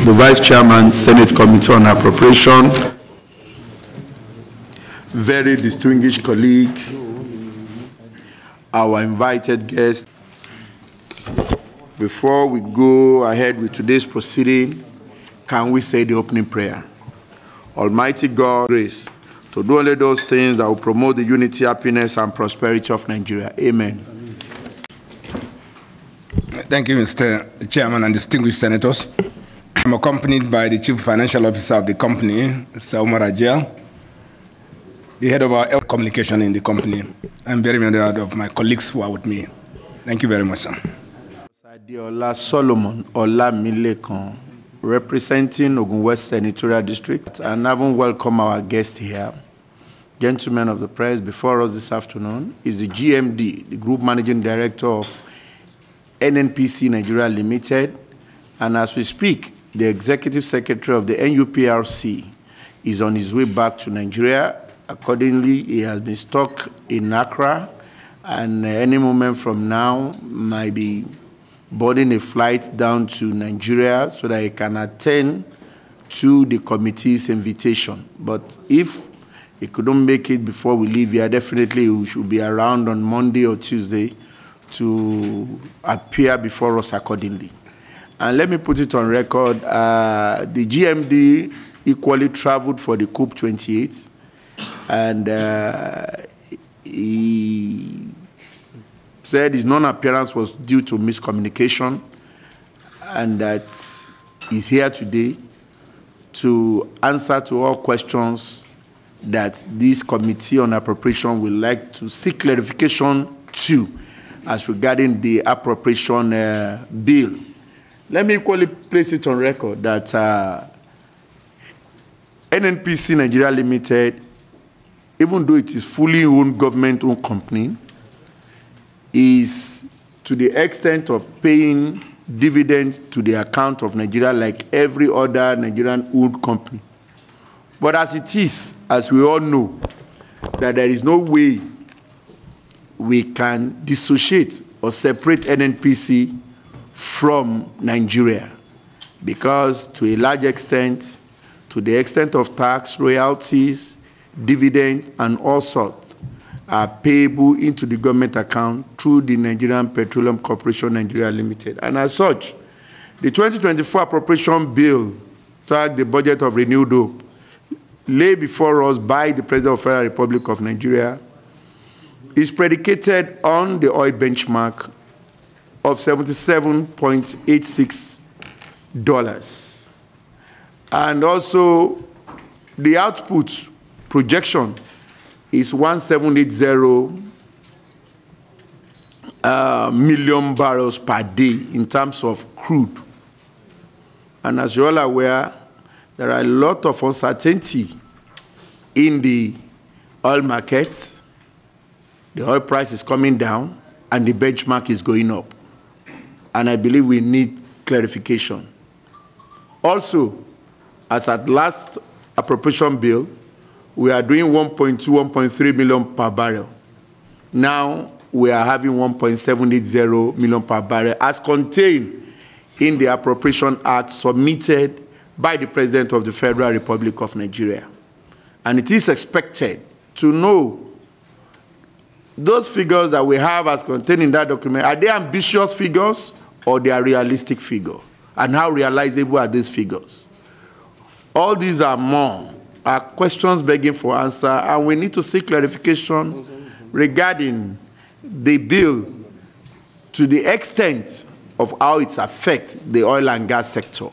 the Vice Chairman, Senate Committee on Appropriation, very distinguished colleague, our invited guest. Before we go ahead with today's proceeding, can we say the opening prayer? Almighty God, grace to do only those things that will promote the unity, happiness, and prosperity of Nigeria. Amen. Thank you, Mr. Chairman and distinguished senators. I'm accompanied by the Chief Financial Officer of the company, Mr. Umar Ajel, the head of our communication in the company, and very many of my colleagues who are with me. Thank you very much, sir. Adiola Solomon Olamilekan, representing Ogun West Senatorial District, and having welcomed our guest here. Gentlemen of the press, before us this afternoon is the GMD, the Group Managing Director of NNPC Nigeria Limited, and as we speak, the Executive Secretary of the NUPRC is on his way back to Nigeria. Accordingly, he has been stuck in Accra, and any moment from now might be boarding a flight down to Nigeria so that he can attend to the committee's invitation. But if he couldn't make it before we leave here, definitely we should be around on Monday or Tuesday to appear before us accordingly. And let me put it on record, the GMD equally traveled for the COP28, and he said his non-appearance was due to miscommunication, and that he's here today to answer to all questions that this Committee on Appropriation would like to seek clarification to as regarding the appropriation bill. Let me equally place it on record that NNPC Nigeria Limited, even though it is fully owned, government-owned company, is to the extent of paying dividends to the account of Nigeria like every other Nigerian-owned company. But as it is, as we all know, that there is no way we can dissociate or separate NNPC from Nigeria, because to a large extent, to the extent of tax, royalties, dividend, and all sorts are payable into the government account through the Nigerian Petroleum Corporation Nigeria Limited. And as such, the 2024 appropriation bill, tagged the budget of renewed hope, laid before us by the President of the Federal Republic of Nigeria, is predicated on the oil benchmark of $77.86. And also, the output projection is 1780 million barrels per day in terms of crude. And as you're all aware, there are a lot of uncertainty in the oil markets. The oil price is coming down, and the benchmark is going up. And I believe we need clarification. Also, as at last appropriation bill, we are doing 1.2, 1.3 million per barrel. Now, we are having 1.780 million per barrel as contained in the Appropriation Act submitted by the President of the Federal Republic of Nigeria. And it is expected to know those figures that we have as contained in that document, are they ambitious figures or they are realistic figures? And how realizable are these figures? All these are questions begging for answer, and we need to seek clarification regarding the bill to the extent of how it affects the oil and gas sector.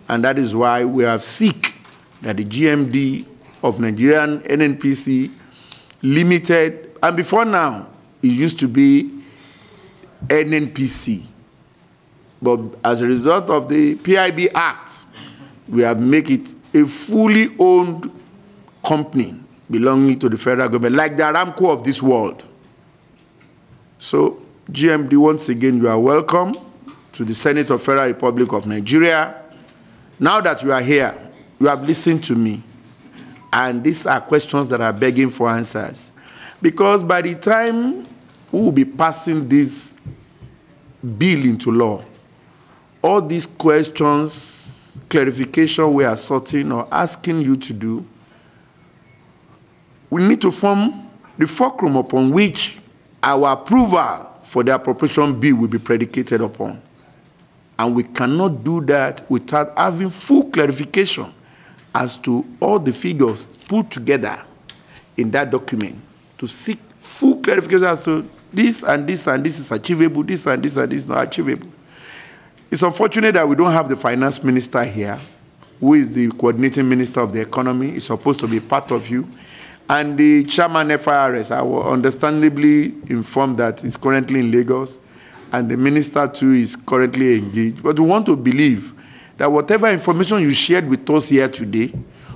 And that is why we have seek that the GMD of Nigerian NNPC Limited, and before now, it used to be NNPC. But as a result of the PIB Act, we have made it a fully owned company belonging to the federal government, like the Aramco of this world. So, GMD, once again, you are welcome to the Senate of the Federal Republic of Nigeria. Now that you are here, you have listened to me, and these are questions that are begging for answers. Because by the time we will be passing this bill into law, all these questions clarification we are sorting or asking you to do, we need to form the fulcrum upon which our approval for the appropriation bill will be predicated upon. And we cannot do that without having full clarification as to all the figures put together in that document, to seek full clarification as to this and this and this is achievable, this and this and this is not achievable. It's unfortunate that we don't have the finance minister here, who is the coordinating minister of the economy. It's supposed to be part of you. And the chairman FIRS, I was understandably informed that he's currently in Lagos, and the minister too is currently engaged. But we want to believe that whatever information you shared with us here today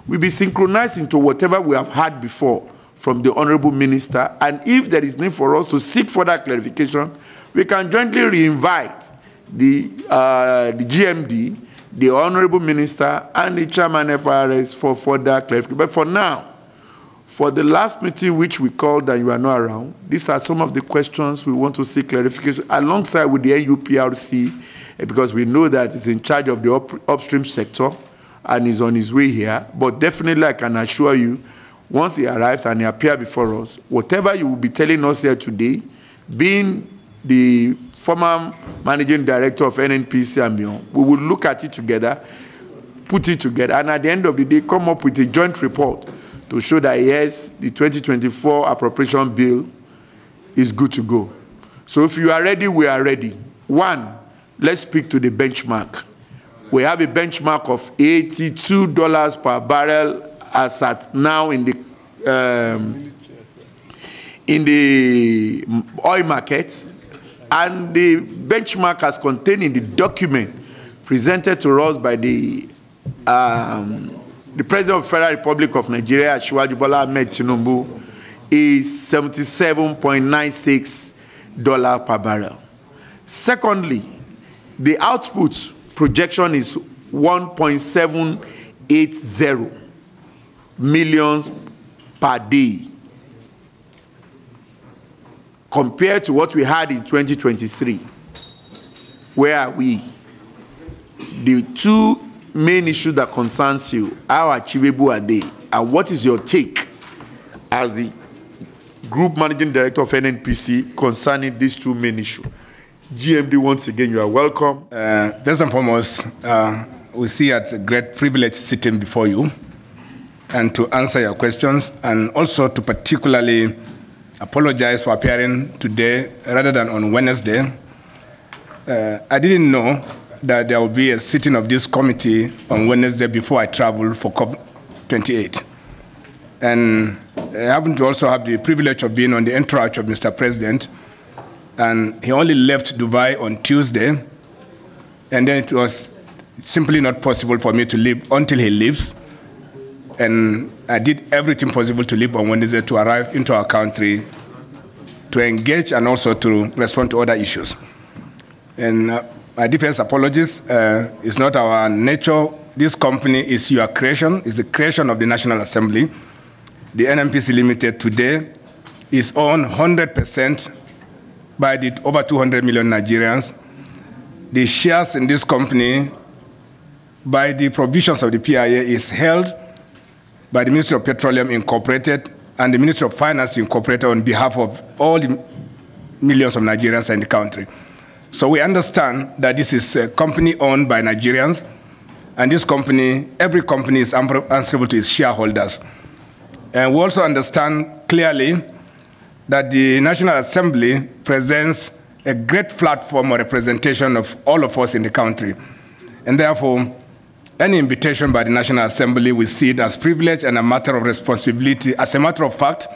will be synchronized into whatever we have had before from the honorable minister. And if there is need for us to seek further clarification, we can jointly reinvite the GMD, the honorable minister, and the chairman FIRS for further clarification. But for now, for the last meeting which we called and you are not around, these are some of the questions we want to seek clarification alongside with the NUPRC, because we know that it's in charge of the upstream sector and is on his way here. But definitely I can assure you, once he arrives and he appears before us, whatever you will be telling us here today, being the former managing director of NNPC and beyond, we will look at it together, put it together, and at the end of the day, come up with a joint report to show that, yes, the 2024 appropriation bill is good to go. So if you are ready, we are ready. One, let's speak to the benchmark. We have a benchmark of $82 per barrel as at now in the oil markets, and the benchmark as contained in the document presented to us by the President of the Federal Republic of Nigeria, Asiwaju Bola Ahmed Tinubu, is $77.96 per barrel. Secondly, the output projection is 1.780 millions per day, compared to what we had in 2023. Where are we? The two main issues that concerns you, how achievable are they? And what is your take as the Group Managing Director of NNPC concerning these two main issues? GMD, once again, you are welcome. First and foremost, we see it a great privilege sitting before you and to answer your questions, and also to particularly apologize for appearing today rather than on Wednesday. I didn't know that there will be a sitting of this committee on Wednesday before I travel for COP28. And I happen to also have the privilege of being on the entourage of Mr. President, and he only left Dubai on Tuesday, and then it was simply not possible for me to leave until he leaves. And I did everything possible to leave on Wednesday to arrive into our country to engage and also to respond to other issues. And my deepest apologies. It's not our nature. This company is your creation. It's the creation of the National Assembly. The NNPC Limited today is owned 100% by the over 200 million Nigerians. The shares in this company, by the provisions of the PIA, is held by the Ministry of Petroleum Incorporated and the Ministry of Finance Incorporated on behalf of all the millions of Nigerians in the country. So we understand that this is a company owned by Nigerians, and this company, every company is answerable to its shareholders. And we also understand clearly that the National Assembly presents a great platform or representation of all of us in the country. And therefore, any invitation by the National Assembly, we see it as privilege and a matter of responsibility. As a matter of fact,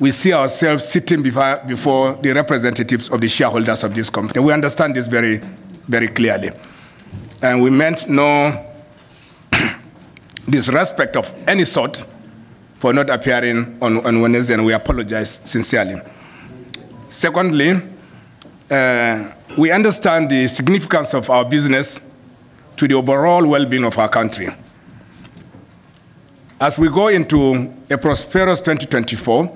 we see ourselves sitting before the representatives of the shareholders of this company. We understand this very, very clearly. And we meant no disrespect of any sort for not appearing on Wednesday, and we apologize sincerely. Secondly, we understand the significance of our business to the overall well-being of our country. As we go into a prosperous 2024,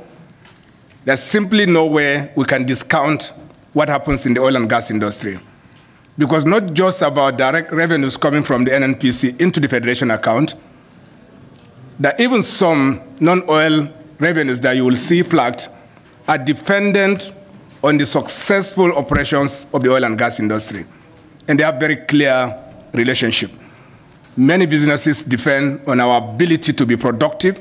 there's simply no way we can discount what happens in the oil and gas industry. because not just about direct revenues coming from the NNPC into the Federation account, that even some non-oil revenues that you will see flagged are dependent on the successful operations of the oil and gas industry. And they have very clear relationship. Many businesses depend on our ability to be productive,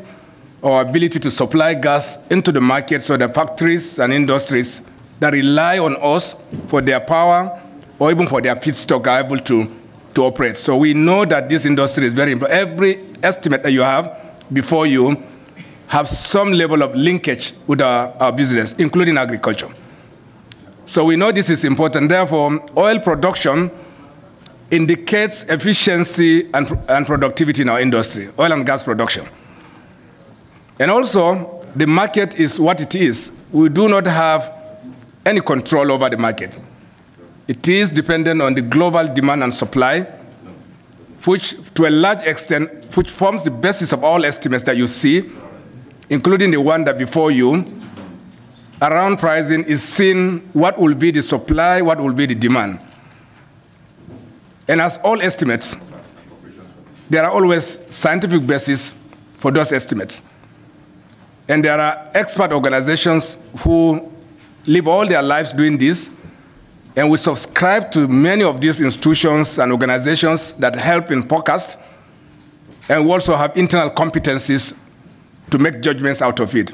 our ability to supply gas into the market, so the factories and industries that rely on us for their power or even for their feedstock are able to operate. So we know that this industry is very important. Every estimate that you have before you have some level of linkage with our business, including agriculture. So we know this is important. Therefore, oil production indicates efficiency and productivity in our industry, oil and gas production. And also, the market is what it is. We do not have any control over the market. It is dependent on the global demand and supply, which to a large extent, which forms the basis of all estimates that you see, including the one that before you, around pricing is seen what will be the supply, what will be the demand. And as all estimates, there are always scientific basis for those estimates. And there are expert organizations who live all their lives doing this, and we subscribe to many of these institutions and organizations that help in forecast, and we also have internal competencies to make judgments out of it.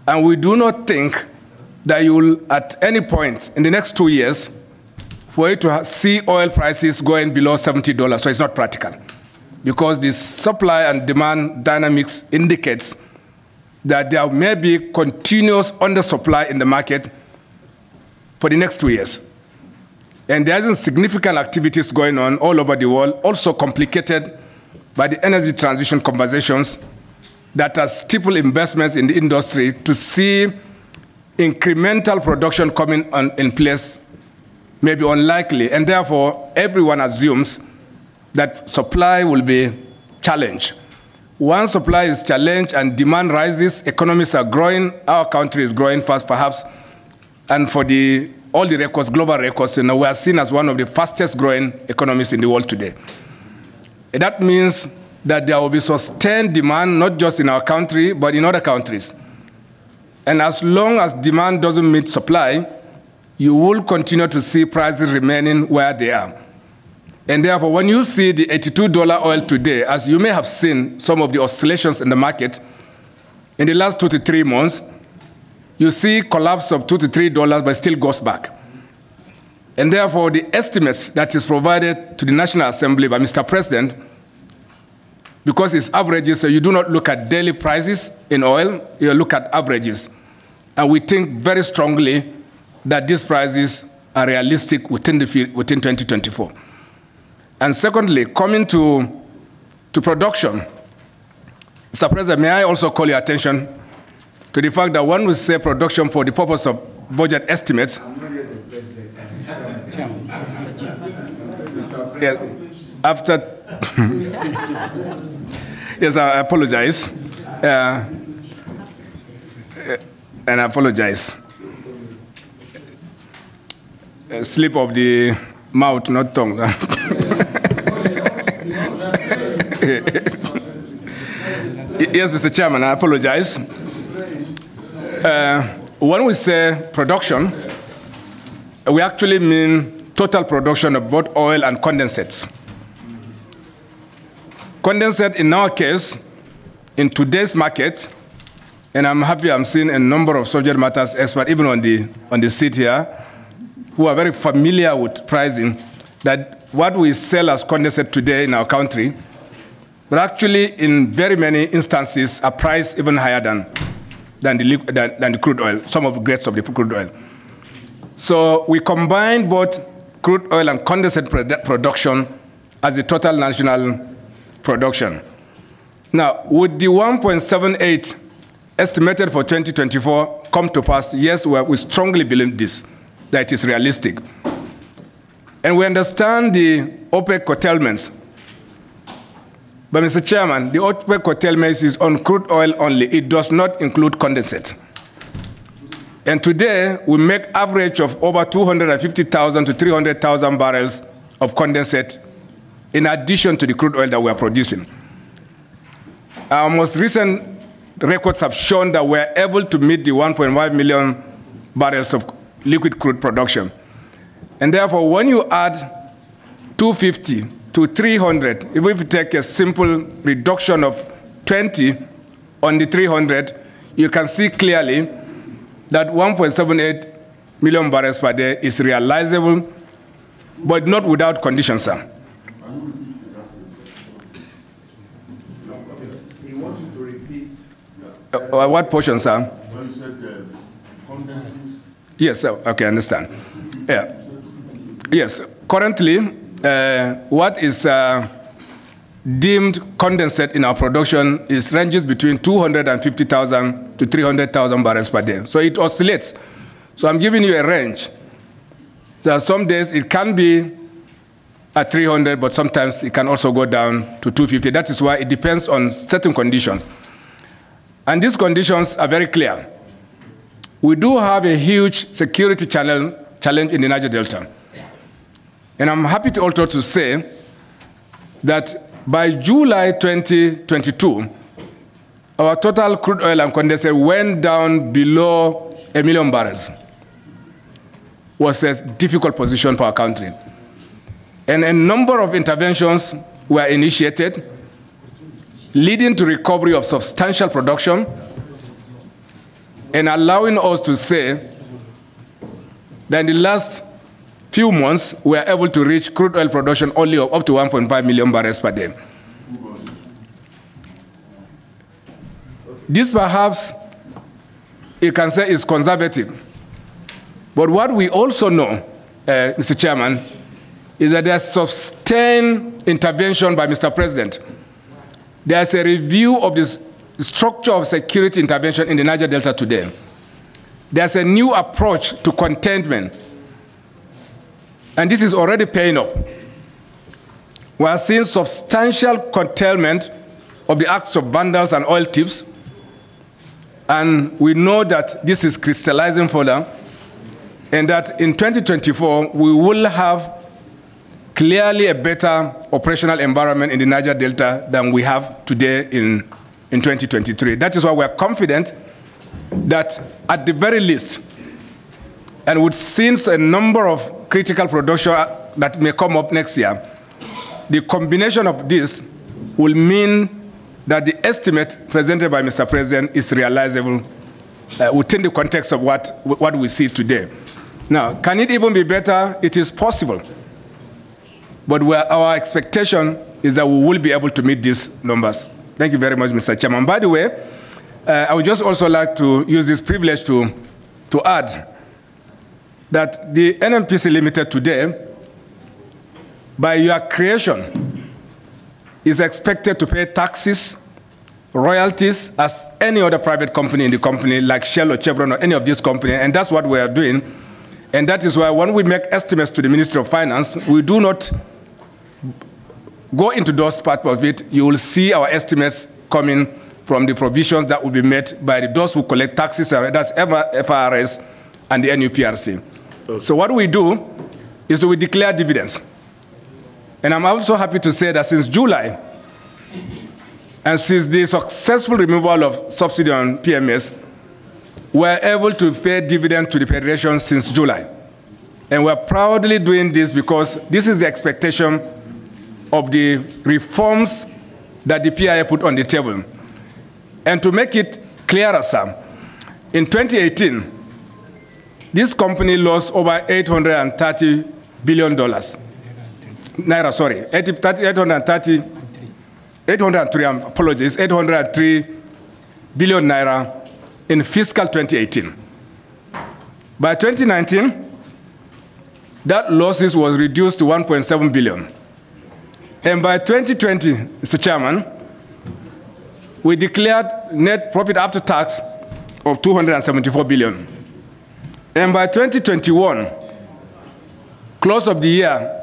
And we do not think that you will, at any point in the next 2 years, for you to see oil prices going below $70, so it's not practical. Because the supply and demand dynamics indicates that there may be continuous undersupply in the market for the next 2 years. And there are significant activities going on all over the world, also complicated by the energy transition conversations that has stifled investments in the industry to see incremental production coming in place may be unlikely. And therefore, everyone assumes that supply will be challenged. Once supply is challenged and demand rises, economies are growing, our country is growing fast perhaps, and for all the records, global records, we are seen as one of the fastest growing economies in the world today. And that means that there will be sustained demand, not just in our country, but in other countries. And as long as demand doesn't meet supply, you will continue to see prices remaining where they are. And therefore, when you see the $82 oil today, as you may have seen some of the oscillations in the market, in the last 2 to 3 months, you see collapse of $2 to $3, but still goes back. And therefore, the estimates that is provided to the National Assembly by Mr. President, because it's averages, so you do not look at daily prices in oil, you look at averages. And we think very strongly that these prices are realistic within 2024. And secondly, coming to production, Mr. President, may I also call your attention to the fact that when we say production for the purpose of budget estimates, yes, after, yes, I apologize. And I apologize. Slip of the mouth, not tongue. Yes, Mr. Chairman, I apologize. When we say production, we actually mean total production of both oil and condensates. Condensate, in our case, in today's market, and I'm happy I'm seeing a number of subject matters experts, even on the seat here, who are very familiar with pricing, that what we sell as condensate today in our country, but actually in very many instances are priced even higher than the crude oil, some of the grades of the crude oil. So we combine both crude oil and condensate production as the total national production. Now, would the 1.78 estimated for 2024 come to pass? Yes, we strongly believe this, that it is realistic. And we understand the OPEC curtailments. But Mr. Chairman, the OPEC curtailments is on crude oil only. It does not include condensate. And today, we make average of over 250,000 to 300,000 barrels of condensate in addition to the crude oil that we are producing. Our most recent records have shown that we're able to meet the 1.5 million barrels of liquid crude production. And therefore, when you add 250 to 300, if we take a simple reduction of 20 on the 300, you can see clearly that 1.78 million barrels per day is realizable, but not without conditions, sir. He wants you to repeat. What portion, sir? When you said condensates. Yes, sir. Okay, I understand. Yeah. Yes. Currently, what is deemed condensate in our production ranges between 250,000 to 300,000 barrels per day. So it oscillates. So I'm giving you a range. So some days it can be at 300, but sometimes it can also go down to 250. That is why it depends on certain conditions. And these conditions are very clear. We do have a huge security challenge in the Niger Delta. And I'm happy to also to say that by July 2022, our total crude oil and condensate went down below 1 million barrels. It was a difficult position for our country. And a number of interventions were initiated, leading to recovery of substantial production and allowing us to say that in the last few months, we are able to reach crude oil production only of up to 1.5 million barrels per day. This perhaps, you can say, is conservative. But what we also know, Mr. Chairman, is that there's sustained intervention by Mr. President. There's a review of the structure of security intervention in the Niger Delta today. There's a new approach to containment. And this is already paying off. We are seeing substantial curtailment of the acts of vandals and oil thieves. And we know that this is crystallizing further, and that in 2024, we will have clearly a better operational environment in the Niger Delta than we have today in 2023. That is why we are confident that at the very least, and with since a number of critical production that may come up next year, the combination of this will mean that the estimate presented by Mr. President is realizable within the context of what we see today. Now, can it even be better? It is possible. But our expectation is that we will be able to meet these numbers. Thank you very much, Mr. Chairman. By the way, I would just also like to use this privilege to add that the NNPC Limited today, by your creation, is expected to pay taxes, royalties, as any other private company in the company, like Shell or Chevron or any of these companies, and that's what we are doing. And that is why when we make estimates to the Ministry of Finance, we do not go into those parts of it. You will see our estimates coming from the provisions that will be made by those who collect taxes, that's FRS and the NUPRC. Okay. So what we do is we declare dividends. And I'm also happy to say that since July, and since the successful removal of subsidy on PMS, we're able to pay dividends to the Federation since July. And we're proudly doing this because this is the expectation of the reforms that the PIA put on the table. And to make it clearer, sir, in 2018, this company lost over $830 billion. Naira, sorry, 803 billion naira in fiscal 2018. By 2019, that losses was reduced to 1.7 billion. And by 2020, Mr. Chairman, we declared net profit after tax of 274 billion. And by 2021, close of the year,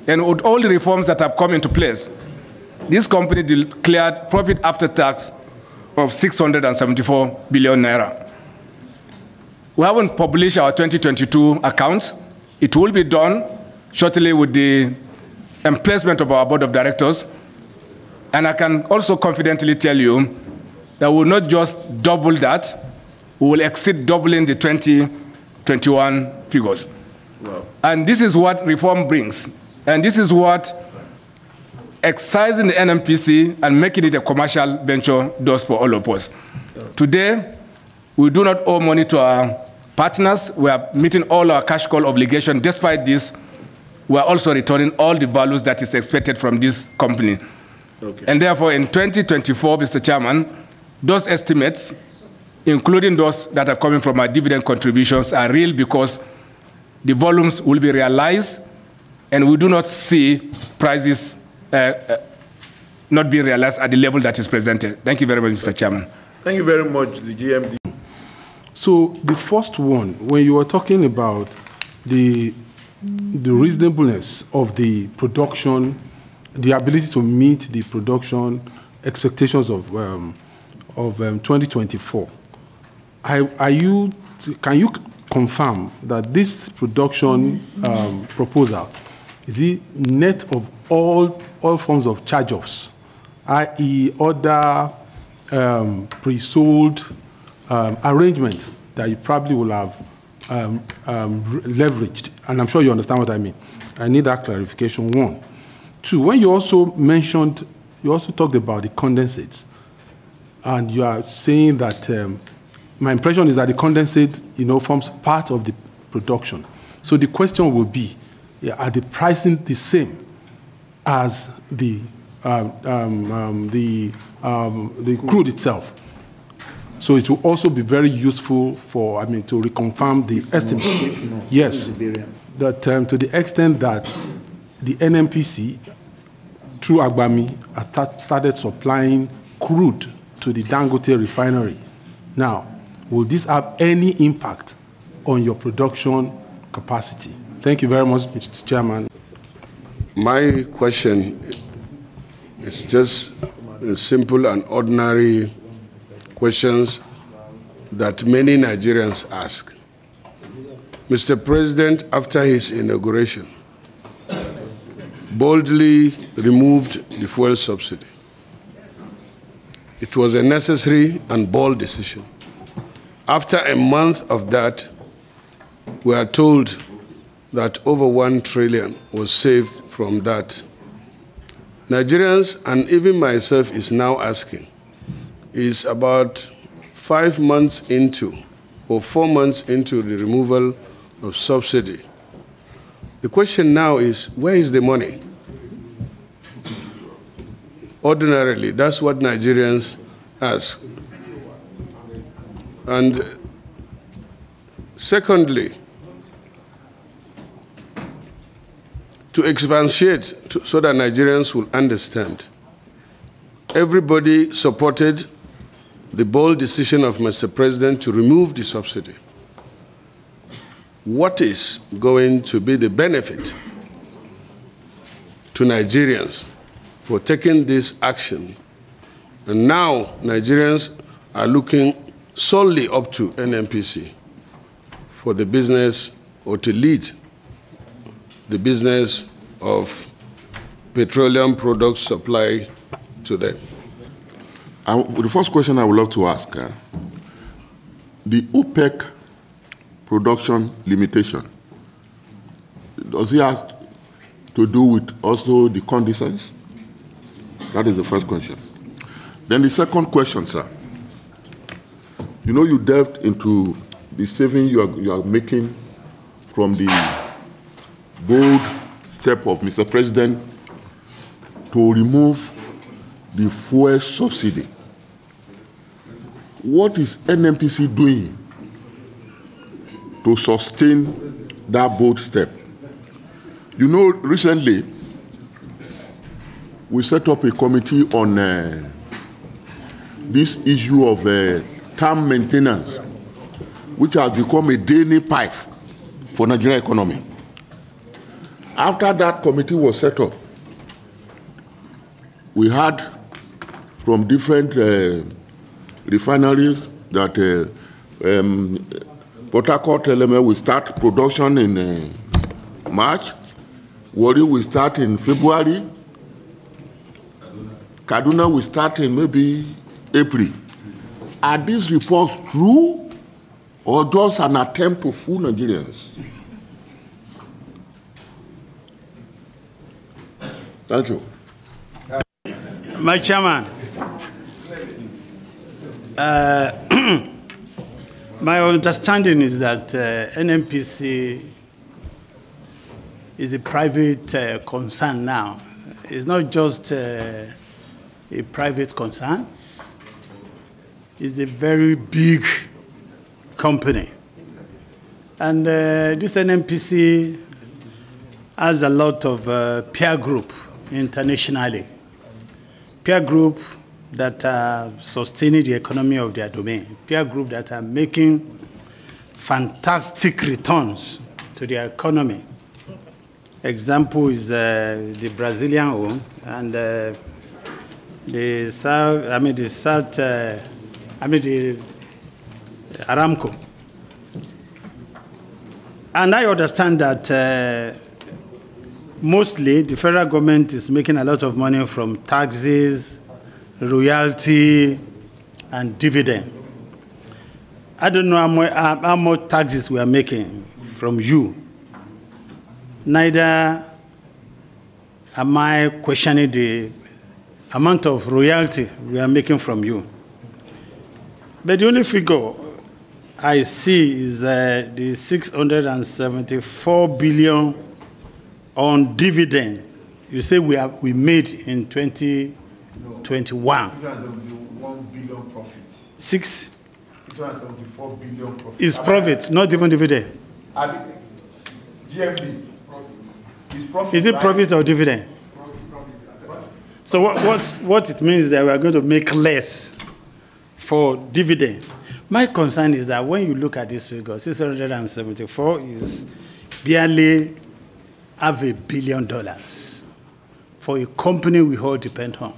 and with all the reforms that have come into place, this company declared profit after tax of 674 billion naira. We haven't published our 2022 accounts. It will be done shortly with the emplacement of our board of directors. And I can also confidently tell you that we will not just double that, we will exceed doubling the 2021 figures. Wow. And this is what reform brings. And this is what excising the NMPC and making it a commercial venture does for all of us. Today, we do not owe money to our partners. We are meeting all our cash call obligations. Despite this, we are also returning all the values that is expected from this company. Okay. And therefore, in 2024, Mr. Chairman, those estimates, including those that are coming from our dividend contributions, are real because the volumes will be realized, and we do not see prices not being realized at the level that is presented. Thank you very much, Mr. Chairman. Thank you very much, the GMD. So the first one, when you were talking about the reasonableness of the production, the ability to meet the production expectations of 2024, can you confirm that this production proposal is it net of all forms of charge-offs, i.e. other pre-sold arrangement that you probably will have leveraged? And I'm sure you understand what I mean. I need that clarification, one. Two, when you also mentioned, you also talked about the condensates, and you are saying that, my impression is that the condensate, forms part of the production. So the question will be, are the pricing the same as the crude itself? So it will also be very useful for, to reconfirm the estimate. Yes, that to the extent that the NMPC, through Agbami, has started supplying crude to the Dangote refinery. Now, will this have any impact on your production capacity? Thank you very much, Mr. Chairman. My question is just a simple and ordinary questions that many Nigerians ask. Mr. President, after his inauguration, boldly removed the fuel subsidy. It was a necessary and bold decision. After a month of that, we are told that over 1 trillion was saved from that. Nigerians, and even myself, is now asking, is about 5 months into, or 4 months into the removal of subsidy. The question now is, where is the money? Ordinarily, that's what Nigerians ask. And secondly, to expatiate so that Nigerians will understand, everybody supported the bold decision of Mr. President to remove the subsidy. What is going to be the benefit to Nigerians for taking this action? And now Nigerians are looking solely up to NMPC for the business, or to lead the business of petroleum products supply to them. The first question I would love to ask, the OPEC production limitation, does it have to do with also the conditions? That is the first question. Then the second question, sir. You delved into the saving you are making from the bold step of Mr. President to remove the fuel subsidy. What is NMPC doing to sustain that bold step? Recently, we set up a committee on this issue of term maintenance, which has become a daily pipe for Nigerian economy. After that committee was set up, we heard from different refineries that Port Harcourt element will start production in March. Warri will start in February. Kaduna will start in maybe April. Are these reports true or just an attempt to fool Nigerians? Thank you. My chairman, my understanding is that NNPC is a private concern now. It's not just a private concern. It's a very big company. And this NNPC has a lot of peer group internationally. Peer group that are sustaining the economy of their domain. Peer group that are making fantastic returns to their economy. Example is the Brazilian one and the Aramco. And I understand that mostly the federal government is making a lot of money from taxes, royalty, and dividend. I don't know how much taxes we are making from you. Neither am I questioning the amount of royalty we are making from you. But the only figure I see is the 674 billion on dividend. You say we made in 2021. 671 billion profits. 674 billion profits. Is profit, not even dividend. GMV. Is it profit or dividend? So what it means that we are going to make less for dividend. My concern is that when you look at this figure, 674 is barely $500 million for a company we all depend on.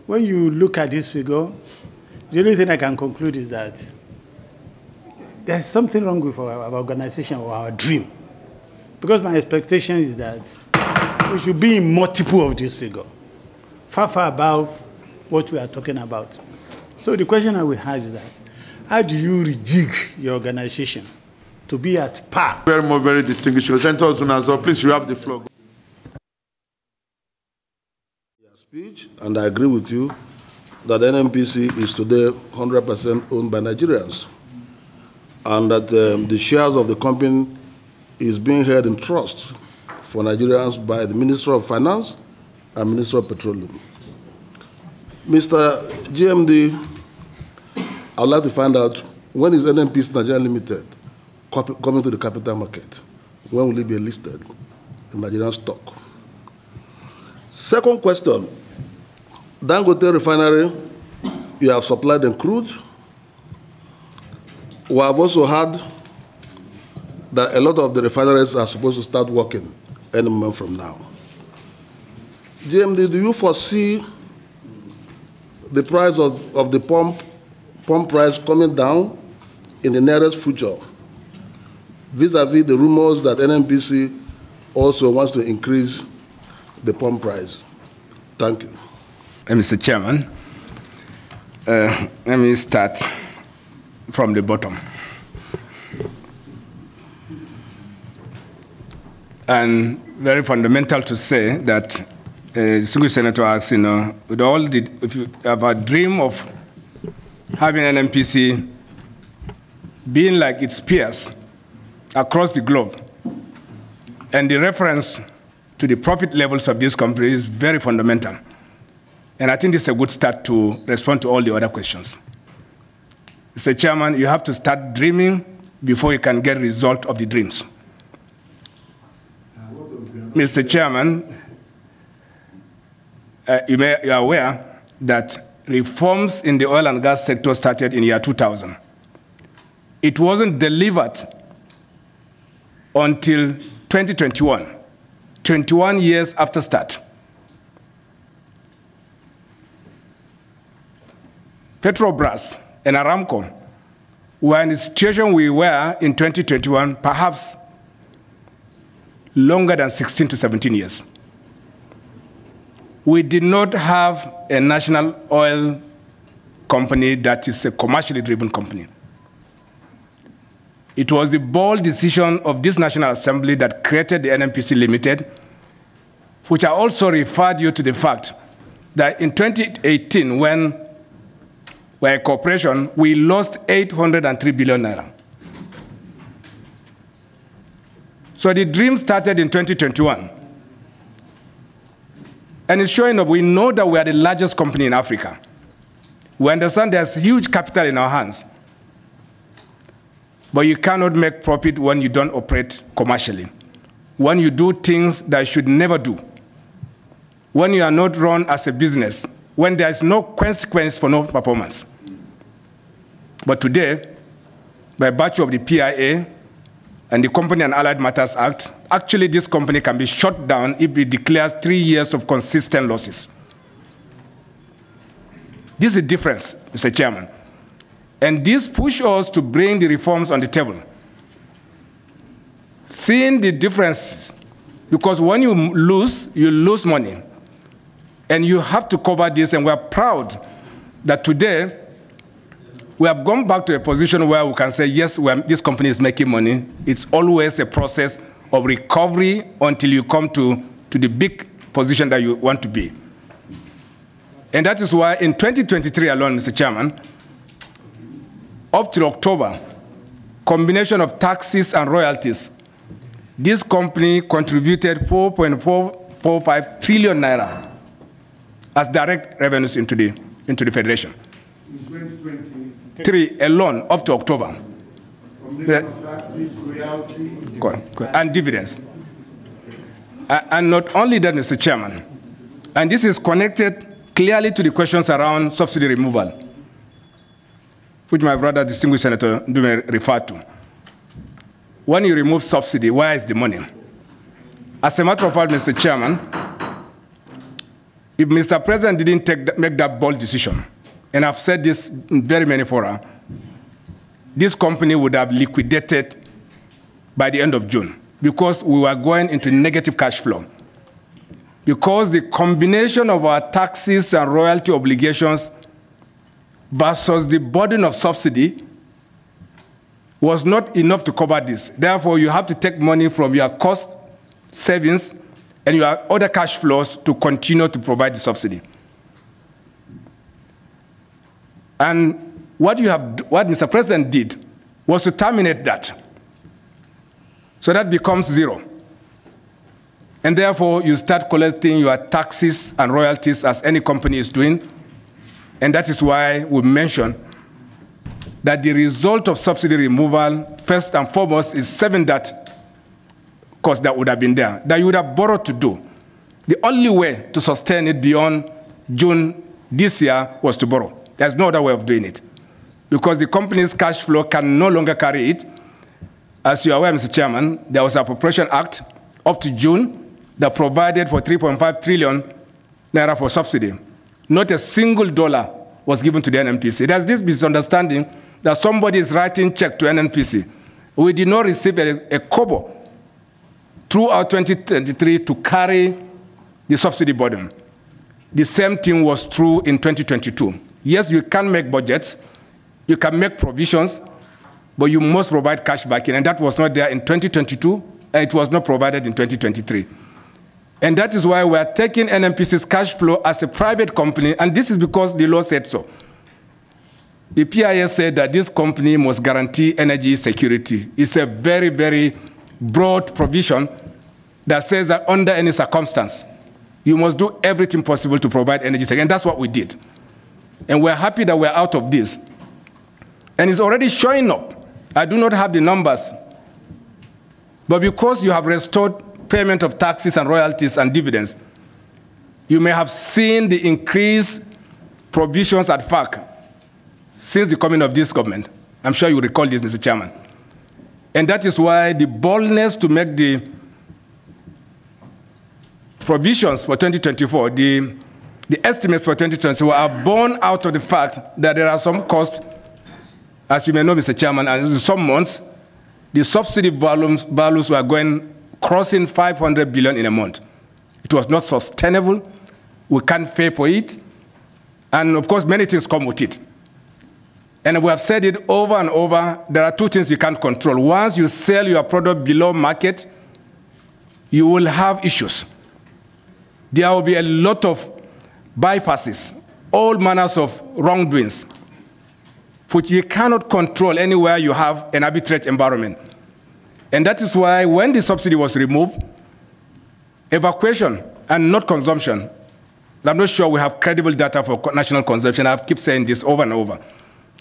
When you look at this figure, the only thing I can conclude is that there's something wrong with our organization or our dream. Because my expectation is that we should be in multiple of this figure, far, far above what we are talking about. So the question I will have is that, how do you rejig your organization to be at par? Very distinguished. Senator Ozunazo, please, you have the floor. Speech, and I agree with you that NNPC is today 100% owned by Nigerians, and that the shares of the company is being held in trust for Nigerians by the Minister of Finance and Minister of Petroleum. Mr. GMD, I would like to find out, when is NNPC Nigeria Limited coming to the capital market? When will it be listed in Nigerian stock? Second question, Dangote Refinery, you have supplied them crude. We have also heard that a lot of the refineries are supposed to start working any moment from now. GMD, do you foresee the price of the pump price coming down in the nearest future, vis-a-vis the rumors that NNPC also wants to increase the pump price? Thank you. Mr. Chairman, let me start from the bottom. And very fundamental to say that distinguished senator asks, with all if you have a dream of having an NNPC being like its peers across the globe, and the reference to the profit levels of this company is very fundamental. And I think this is a good start to respond to all the other questions. Mr. Chairman, you have to start dreaming before you can get result of the dreams. Mr. Chairman, you are aware that reforms in the oil and gas sector started in the year 2000. It wasn't delivered until 2021, 21 years after start. Petrol and Aramco we are in the situation we were in 2021, perhaps longer than 16 to 17 years. We did not have a national oil company that is a commercially driven company. It was the bold decision of this National Assembly that created the NNPC Limited, which I also referred you to the fact that in 2018, when we were a corporation, we lost 803 billion naira. So the dream started in 2021. And it's showing up, we know that we are the largest company in Africa. We understand there's huge capital in our hands. But you cannot make profit when you don't operate commercially. When you do things that you should never do. When you are not run as a business. When there is no consequence for no performance. But today, by virtue of the PIA and the Company and Allied Matters Act, actually this company can be shut down if it declares 3 years of consistent losses. This is the difference, Mr. Chairman. And this pushes us to bring the reforms on the table. Seeing the difference, because when you lose money. And you have to cover this, and we're proud that today we have gone back to a position where we can say, yes, this company is making money. It's always a process of recovery until you come to the big position that you want to be. And that is why in 2023 alone, Mr. Chairman, up till October, combination of taxes and royalties, this company contributed 4.445 trillion naira as direct revenues into the Federation. In 2023 alone, up to October. Combination of taxes, royalty, and dividends. And not only that, Mr. Chairman, and this is connected clearly to the questions around subsidy removal, which my brother, distinguished Senator Dume, referred to. When you remove subsidy, where is the money? As a matter of fact, Mr. Chairman, if Mr. President didn't make that bold decision, and I've said this in very many fora, this company would have liquidated by the end of June because we were going into negative cash flow. Because the combination of our taxes and royalty obligations versus the burden of subsidy was not enough to cover this. Therefore, you have to take money from your cost savings and your other cash flows to continue to provide the subsidy. And what Mr. President did was to terminate that. So that becomes zero. And therefore, you start collecting your taxes and royalties as any company is doing. And that is why we mentioned that the result of subsidy removal, first and foremost, is saving that cost that would have been there, that you would have borrowed to do. The only way to sustain it beyond June this year was to borrow. There's no other way of doing it. Because the company's cash flow can no longer carry it. As you are aware, Mr. Chairman, there was an Appropriation Act up to June that provided for 3.5 trillion naira for subsidy. Not a single dollar was given to the NNPC. There's this misunderstanding that somebody is writing check to NNPC. We did not receive a kobo throughout 2023 to carry the subsidy burden. The same thing was true in 2022. Yes, you can make budgets, you can make provisions, but you must provide cash backing, and that was not there in 2022, and it was not provided in 2023. And that is why we are taking NNPC's cash flow as a private company, and this is because the law said so. The PIS said that this company must guarantee energy security. It's a very, very broad provision that says that under any circumstance, you must do everything possible to provide energy security, and that's what we did. And we're happy that we're out of this. And it's already showing up. I do not have the numbers, but because you have restored payment of taxes and royalties and dividends, you may have seen the increased provisions at FAC since the coming of this government. I'm sure you recall this, Mr. Chairman. And that is why the boldness to make the provisions for 2024, the estimates for 2024 are born out of the fact that there are some costs as you may know, Mr. Chairman, in some months, the subsidy values were crossing 500 billion in a month. It was not sustainable. We can't pay for it. And of course, many things come with it. And we have said it over and over, there are two things you can't control. Once you sell your product below market, you will have issues. There will be a lot of bypasses, all manners of wrongdoings, which you cannot control anywhere you have an arbitrage environment. And that is why when the subsidy was removed, evacuation and not consumption, I'm not sure we have credible data for national consumption. I keep saying this over and over.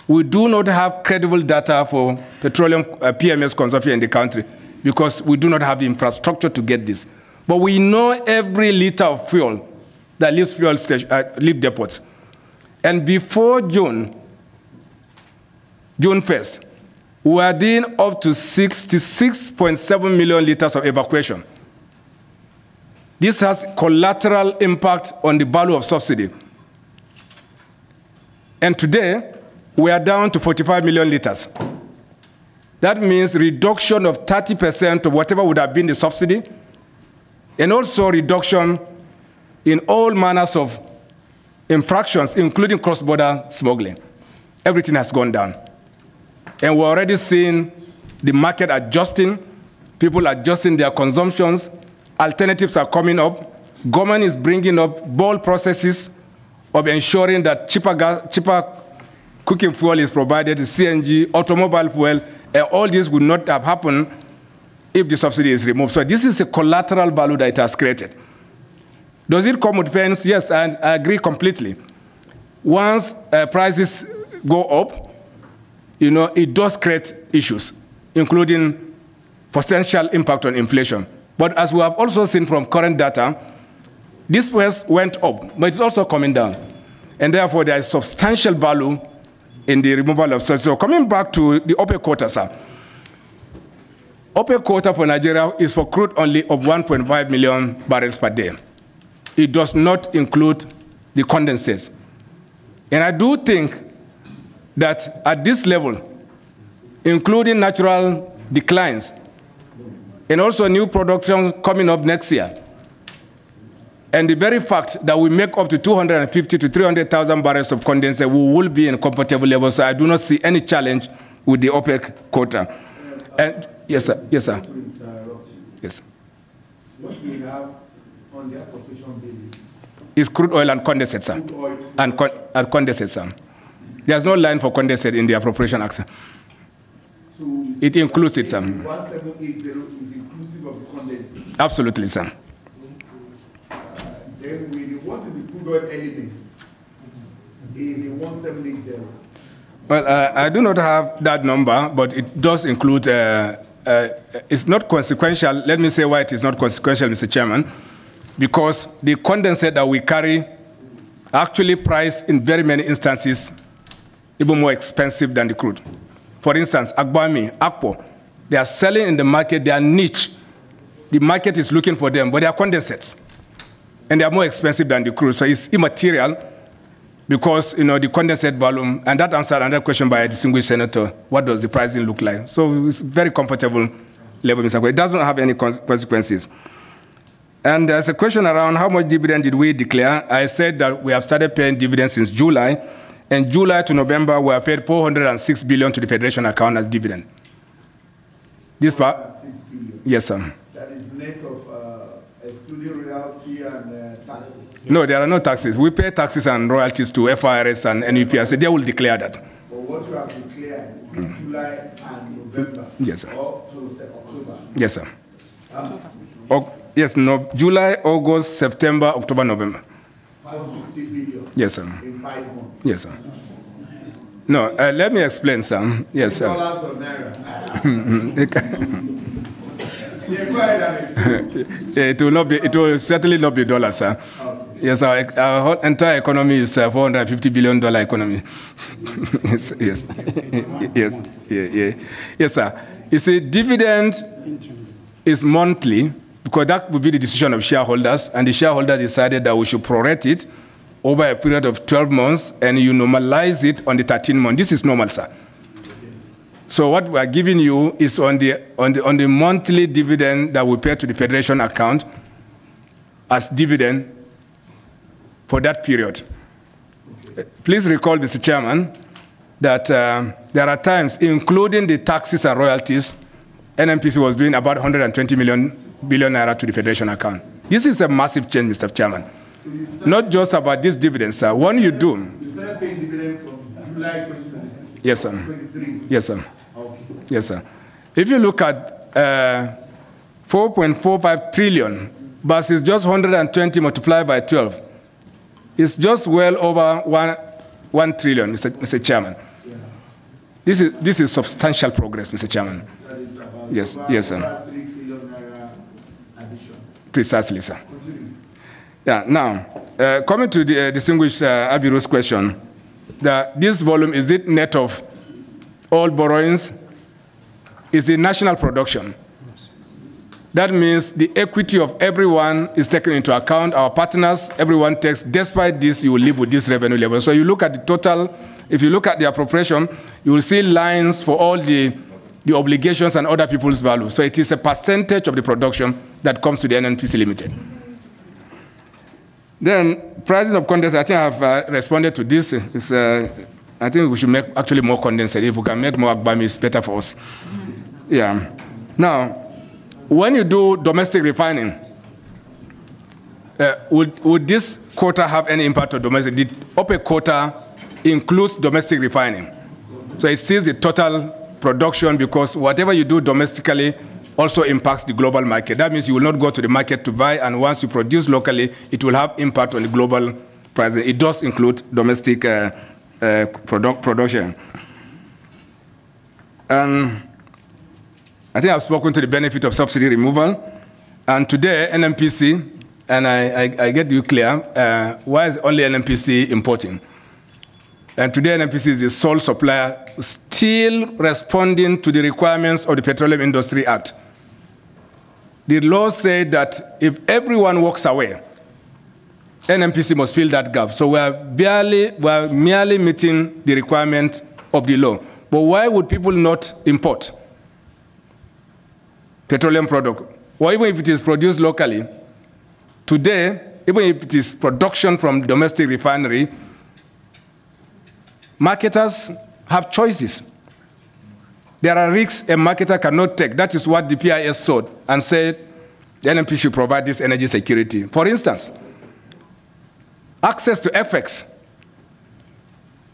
We do not have credible data for petroleum PMS consumption in the country because we do not have the infrastructure to get this. But we know every liter of fuel that leaves leave depots. And before June 1st, we are doing up to 66.7 million liters of evacuation. This has collateral impact on the value of subsidy. And today, we are down to 45 million liters. That means reduction of 30% of whatever would have been the subsidy, and also reduction in all manners of infractions, including cross-border smuggling. Everything has gone down. And we're already seeing the market adjusting, people adjusting their consumptions, alternatives are coming up. Government is bringing up bold processes of ensuring that cheaper cooking fuel is provided, CNG, automobile fuel, and all this would not have happened if the subsidy is removed. So this is a collateral value that it has created. Does it come with pains? Yes, I agree completely. Once prices go up, it does create issues, including potential impact on inflation. But as we have also seen from current data, this went up, but it's also coming down. And therefore, there is substantial value in the removal of subsidy. So coming back to the OPEC quota, sir. OPEC quota for Nigeria is for crude only of 1.5 million barrels per day. It does not include the condensates. And I do think that at this level, including natural declines, and also new production coming up next year, and the very fact that we make up to 250 to 300,000 barrels of condensate, we will be in a comfortable level. So I do not see any challenge with the OPEC quota. And yes, sir. Yes, sir. Yes. What we have on the appropriation bill is crude oil and condensate, sir. And condensate, sir. There's no line for condensate in the appropriation act, sir. So it includes it, sir. 1780 is inclusive of the condensate. Absolutely, sir. Then what is the crude oil element in the 1780? Well, I do not have that number, but it does include, it's not consequential. Let me say why it is not consequential, Mr. Chairman, because the condensate that we carry actually priced in very many instances even more expensive than the crude. For instance, Agbami, Akpo, they are selling in the market, they are niche. The market is looking for them, but they are condensates. And they are more expensive than the crude, so it's immaterial because, the condensate volume, and that answered another question by a distinguished senator, what does the pricing look like? So it's very comfortable level, Mr. Kwame. It doesn't have any consequences. And there's a question around how much dividend did we declare? I said that we have started paying dividends since July, and July to November, we have paid 406 billion to the Federation account as dividend. This part? 6 billion. Yes, sir. That is net of excluding royalty and taxes. No, there are no taxes. We pay taxes and royalties to FIRS and NUPS. They will declare that. But what you have declared is July and November. Yes, sir. Up to October. Yes, sir. Yes, no, July, August, September, October, November. 560 billion. Yes, sir. In 5 months. Yes, sir. No, let me explain, sir. Yes, sir. $dollars or naira. Yeah, go ahead and explain. It will certainly not be dollars, sir. Yes, our whole entire economy is a $450 billion economy. Yes, yes, yes, sir. You see, dividend is monthly because that would be the decision of shareholders, and the shareholders decided that we should prorate it over a period of 12 months, and you normalize it on the 13th month. This is normal, sir. So what we are giving you is on the monthly dividend that we pay to the Federation account as dividend for that period. Please recall, Mr. Chairman, that there are times, including the taxes and royalties, NNPC was doing about 120 billion naira to the Federation account. This is a massive change, Mr. Chairman. Not just about these dividends, sir. When you do... You started paying dividend from July 2026? Yes, sir. 2023? Yes, sir. Okay. Yes, sir. If you look at 4.45 trillion versus just 120 multiplied by 12, it's just well over 1 trillion, Mr. Chairman. Yeah. This is substantial progress, Mr. Chairman. That is about Yes, sir. 3 trillion naira addition. Precisely, sir. Continue. Yeah. Now, coming to the distinguished Abiru's question, this volume, is it net of all borrowings? Is the national production? That means the equity of everyone is taken into account, our partners, everyone takes. Despite this, you will live with this revenue level. So you look at the total, if you look at the appropriation, you will see lines for all the obligations and other people's value. So it is a percentage of the production that comes to the NNPC Limited. Then, prices of condensate, I think I have responded to this. I think we should make actually more condensate. If we can make more Agbami, it's better for us. Yeah. Now, when you do domestic refining, would this quota have any impact on domestic? The OPEC quota includes domestic refining. So it sees the total production because whatever you do domestically also impacts the global market. That means you will not go to the market to buy, and once you produce locally, it will have impact on the global price. It does include domestic production. And I think I've spoken to the benefit of subsidy removal. And today, NNPC, and I get you clear, why is only NNPC importing? And today, NNPC is the sole supplier still responding to the requirements of the Petroleum Industry Act. The law said that if everyone walks away, NNPC must fill that gap. So we are merely meeting the requirement of the law. But why would people not import petroleum product? Or even if it is produced locally, today, even if it is production from domestic refinery, marketers have choices. There are risks a marketer cannot take. That is what the PIS sought and said the NNP should provide this energy security. For instance, access to FX,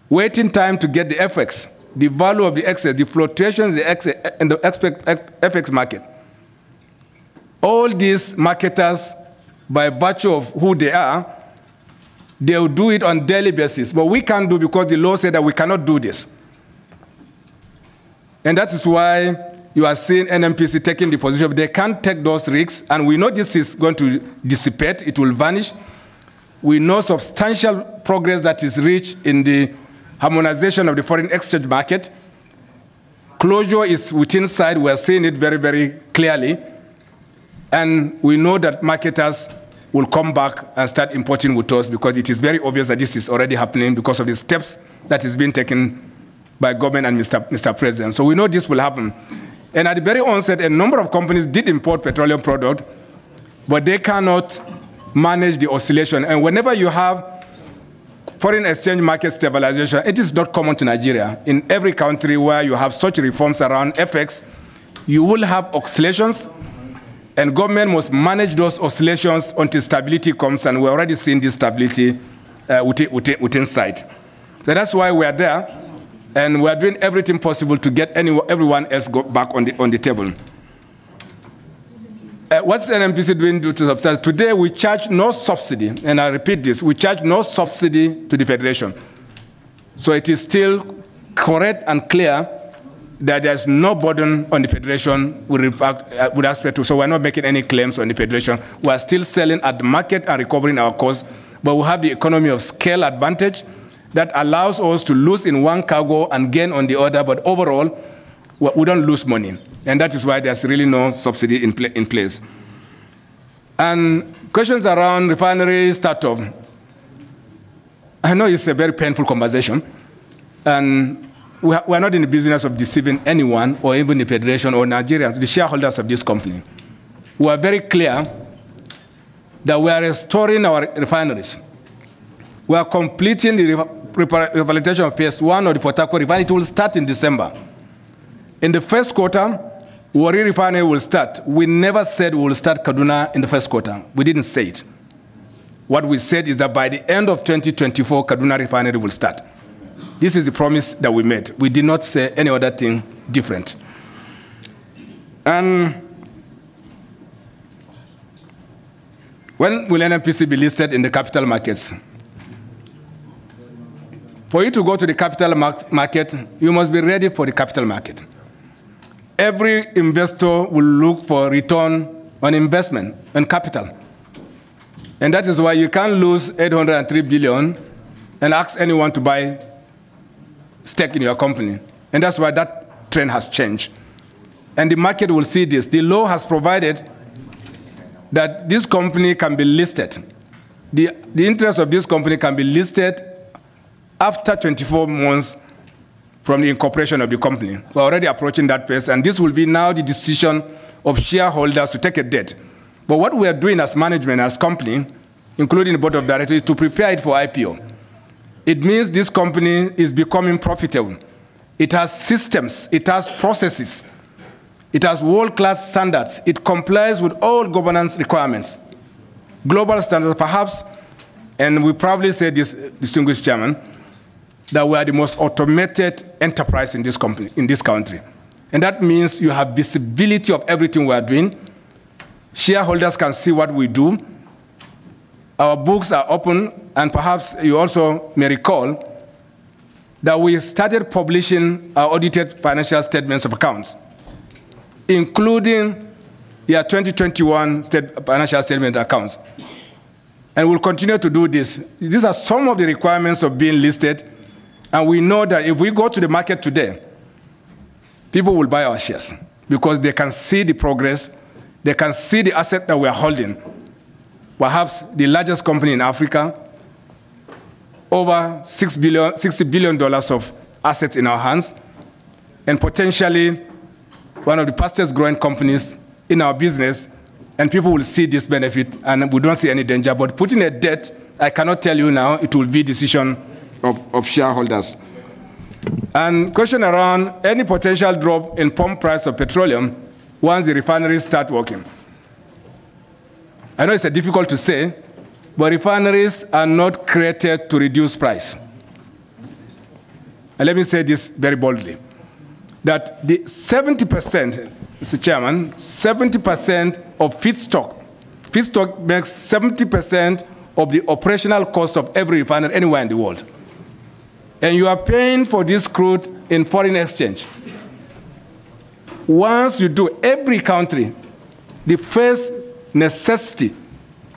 waiting time to get the FX, the value of the excess, the fluctuations in the FX market. All these marketers, by virtue of who they are, they will do it on daily basis. But we can't do because the law said that we cannot do this. And that is why you are seeing NNPC taking the position. They can't take those risks, and we know this is going to dissipate. It will vanish. We know substantial progress that is reached in the harmonization of the foreign exchange market. Closure is within sight. We are seeing it very, very clearly. And we know that marketers will come back and start importing with us because it is very obvious that this is already happening because of the steps that is being taken by government and Mr. President. So we know this will happen. And at the very onset, a number of companies did import petroleum product, but they cannot manage the oscillation. And whenever you have foreign exchange market stabilization, it is not common to Nigeria. In every country where you have such reforms around FX, you will have oscillations, and government must manage those oscillations until stability comes, and we're already seeing this stability within sight. So that's why we are there. And we are doing everything possible to get everyone else back on the table. What's NNPC doing due to subsidy? Today we charge no subsidy, and I repeat this, we charge no subsidy to the Federation. So it is still correct and clear that there's no burden on the Federation with respect to, so we're not making any claims on the Federation. We are still selling at the market and recovering our costs, but we have the economy of scale advantage that allows us to lose in one cargo and gain on the other, but overall, we don't lose money. And that is why there's really no subsidy in place. And questions around refinery startup. I know it's a very painful conversation. And we are not in the business of deceiving anyone or even the Federation or Nigerians, the shareholders of this company. We are very clear that we are restoring our refineries. We are completing the rehabilitation of phase 1 of the Port Harcourt refinery. It will start in December. In the first quarter, Warri refinery will start. We never said we will start Kaduna in the first quarter. We didn't say it. What we said is that by the end of 2024, Kaduna refinery will start. This is the promise that we made. We did not say any other thing different. And when will NNPC be listed in the capital markets? For you to go to the capital market, you must be ready for the capital market. Every investor will look for return on investment and capital. And that is why you can't lose 803 billion and ask anyone to buy stake in your company. And that's why that trend has changed. And the market will see this. The law has provided that this company can be listed. The interest of this company can be listed after 24 months from the incorporation of the company. We're already approaching that phase, and this will be now the decision of shareholders to take a date. But what we are doing as management, as company, including the board of directors, is to prepare it for IPO. It means this company is becoming profitable. It has systems, it has processes, it has world-class standards. It complies with all governance requirements. Global standards, perhaps, and we probably say this, distinguished chairman, that we are the most automated enterprise in this company, in this country. And that means you have visibility of everything we are doing. Shareholders can see what we do. Our books are open, and perhaps you also may recall that we started publishing our audited financial statements of accounts, including your 2021 financial statement accounts. And we'll continue to do this. These are some of the requirements of being listed. And we know that if we go to the market today, people will buy our shares because they can see the progress, they can see the asset that we are holding. Perhaps the largest company in Africa, over $60 billion of assets in our hands, and potentially one of the fastest growing companies in our business, and people will see this benefit, and we don't see any danger. But putting a debt, I cannot tell you now, it will be decision of shareholders. And question around any potential drop in pump price of petroleum once the refineries start working. I know it's difficult to say, but refineries are not created to reduce price. And let me say this very boldly, that the 70%, Mr. Chairman, 70% of feedstock makes 70% of the operational cost of every refinery anywhere in the world. And you are paying for this crude in foreign exchange. Once you do, every country, the first necessity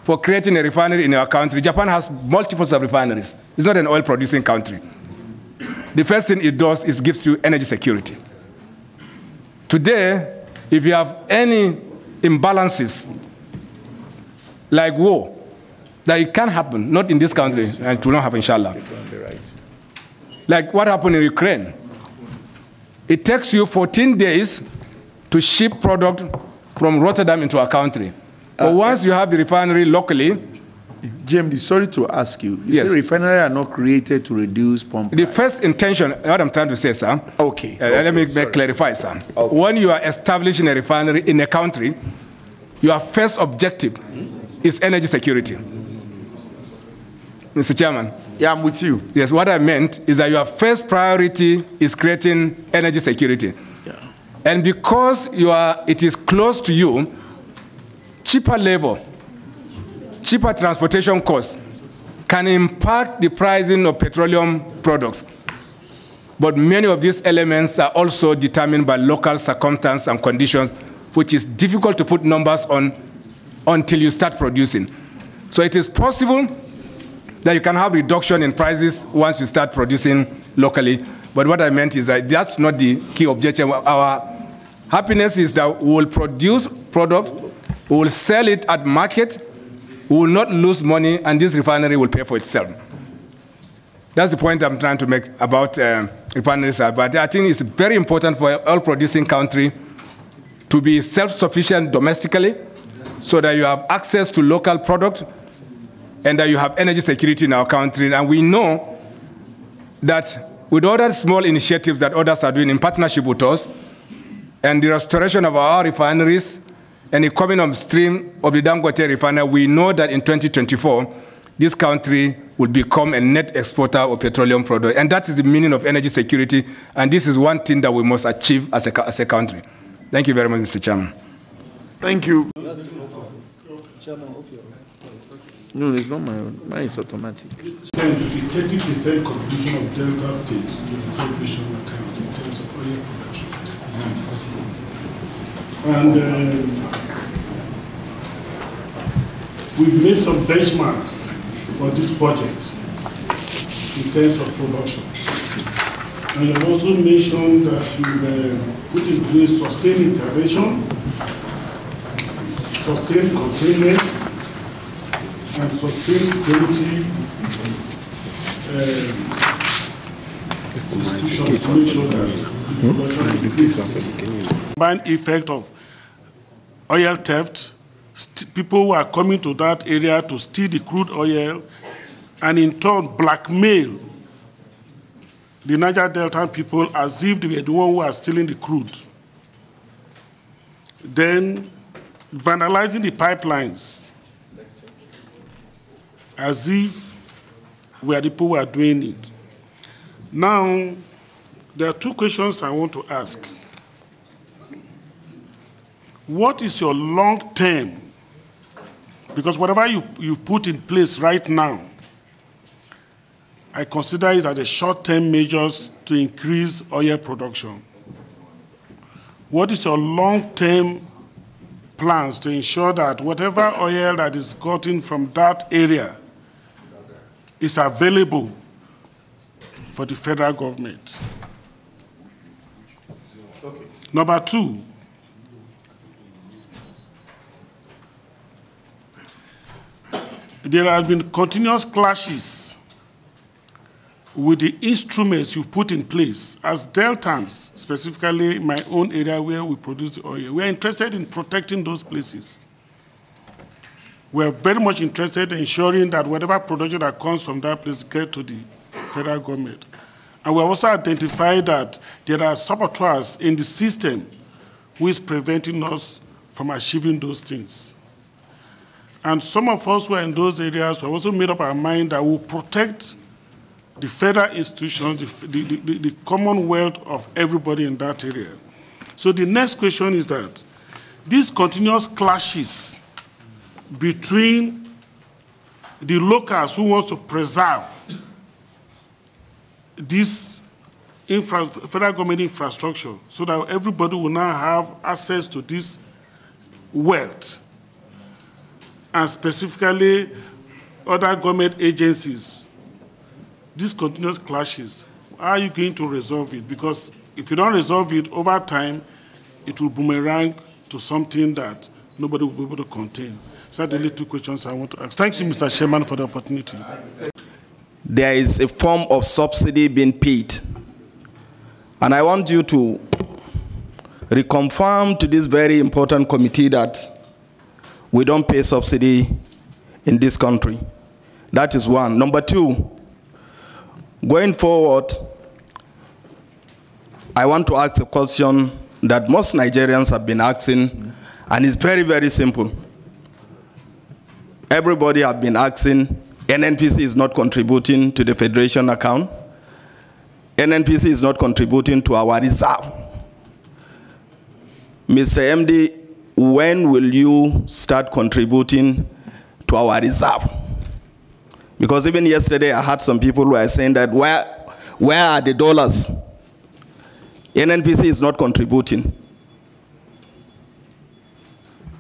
for creating a refinery in our country, Japan has multiples of refineries. It's not an oil-producing country. The first thing it does is gives you energy security. Today, if you have any imbalances, like war, that it can happen, not in this country, and it will not happen, inshallah. Like what happened in Ukraine. It takes you 14 days to ship product from Rotterdam into our country. But once you have the refinery locally... James, sorry to ask you. You say refineries are not created to reduce pump price. The first intention, what I'm trying to say, sir. Okay. Let me clarify, sir. Okay. When you are establishing a refinery in a country, your first objective is energy security. Mr. Chairman. Yeah, I'm with you. Yes, what I meant is that your first priority is creating energy security. Yeah. And because it is close to you, cheaper labor, cheaper transportation costs can impact the pricing of petroleum products. But many of these elements are also determined by local circumstances and conditions, which is difficult to put numbers on until you start producing. So it is possible that you can have reduction in prices once you start producing locally. But what I meant is that that's not the key objective. Our happiness is that we will produce product, we will sell it at market, we will not lose money, and this refinery will pay for itself. That's the point I'm trying to make about refineries are. But I think it's very important for an oil-producing country to be self-sufficient domestically so that you have access to local products and that you have energy security in our country. And we know that with other small initiatives that others are doing in partnership with us, and the restoration of our refineries and the coming on stream of the Dangote refinery, we know that in 2024, this country will become a net exporter of petroleum products. And that is the meaning of energy security. And this is one thing that we must achieve as a country. Thank you very much, Mr. Chairman. Thank you. No, it's not my own. Mine is automatic. The 30% contribution of Delta State to the Federation account in terms of oil production. And we've made some benchmarks for this budget in terms of production. And you've also mentioned that you put in place sustained intervention, sustained containment, and sustained security institutions to make sure that the combined effect of oil theft, people who are coming to that area to steal the crude oil, and in turn blackmail the Niger Delta people as if they were the ones who are stealing the crude. Then vandalizing the pipelines as if we are the people who are doing it. Now, there are two questions I want to ask. What is your long term? Because whatever you put in place right now, I consider it as the short-term measures to increase oil production. What is your long-term plans to ensure that whatever oil that is gotten from that area is available for the federal government? Okay. Number two, there have been continuous clashes with the instruments you put in place. As Deltans, specifically in my own area where we produce the oil, we are interested in protecting those places. We are very much interested in ensuring that whatever production that comes from that place gets to the federal government. And we have also identified that there are saboteurs in the system who is preventing us from achieving those things. And some of us who are in those areas have also made up our mind that we'll protect the federal institutions, the commonwealth of everybody in that area. So the next question is that these continuous clashes between the locals who want to preserve this federal government infrastructure so that everybody will now have access to this wealth, and specifically other government agencies, these continuous clashes, how are you going to resolve it? Because if you don't resolve it over time, it will boomerang to something that nobody will be able to contain. So that's the only two questions I want to ask. Thank you, Mr. Chairman, for the opportunity. There is a form of subsidy being paid. And I want you to reconfirm to this very important committee that we don't pay subsidy in this country. That is one. Number two, going forward, I want to ask a question that most Nigerians have been asking, and it's very, very simple. Everybody have been asking, NNPC is not contributing to the Federation account. NNPC is not contributing to our reserve. Mr. MD, when will you start contributing to our reserve? Because even yesterday I had some people who were saying that where are the dollars? NNPC is not contributing.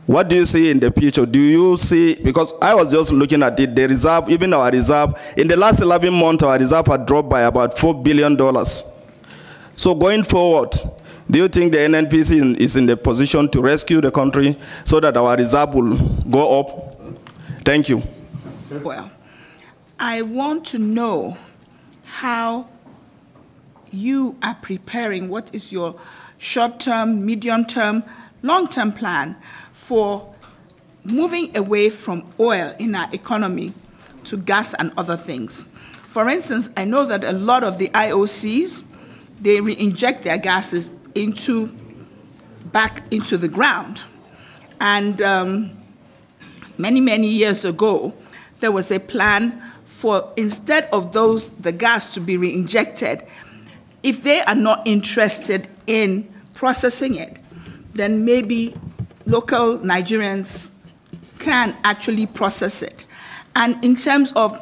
What do you see in the future? Do you see, because I was just looking at it, the reserve, even our reserve, in the last 11 months, our reserve had dropped by about $4 billion. So going forward, do you think the NNPC is in the position to rescue the country so that our reserve will go up? Thank you. Well, I want to know how you are preparing, what is your short-term, medium-term, long-term plan for moving away from oil in our economy to gas and other things? For instance, I know that a lot of the IOCs, they re-inject their gases back into the ground. And many, many years ago, there was a plan for, instead of the gas to be re-injected, if they are not interested in processing it, then maybe local Nigerians can actually process it. And in terms of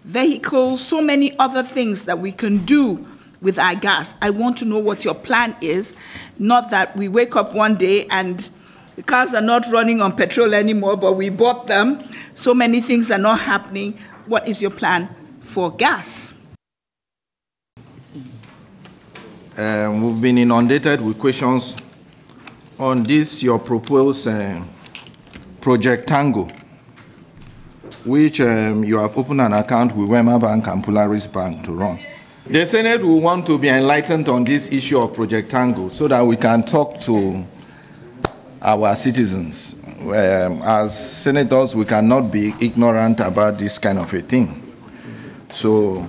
vehicles, so many other things that we can do with our gas. I want to know what your plan is, not that we wake up one day and the cars are not running on petrol anymore, but we bought them. So many things are not happening. What is your plan for gas? We've been inundated with questions on this, your proposed Project Tango, which you have opened an account with Wema Bank and Polaris Bank to run. The Senate will want to be enlightened on this issue of Project Tango so that we can talk to our citizens. As senators, we cannot be ignorant about this kind of a thing. So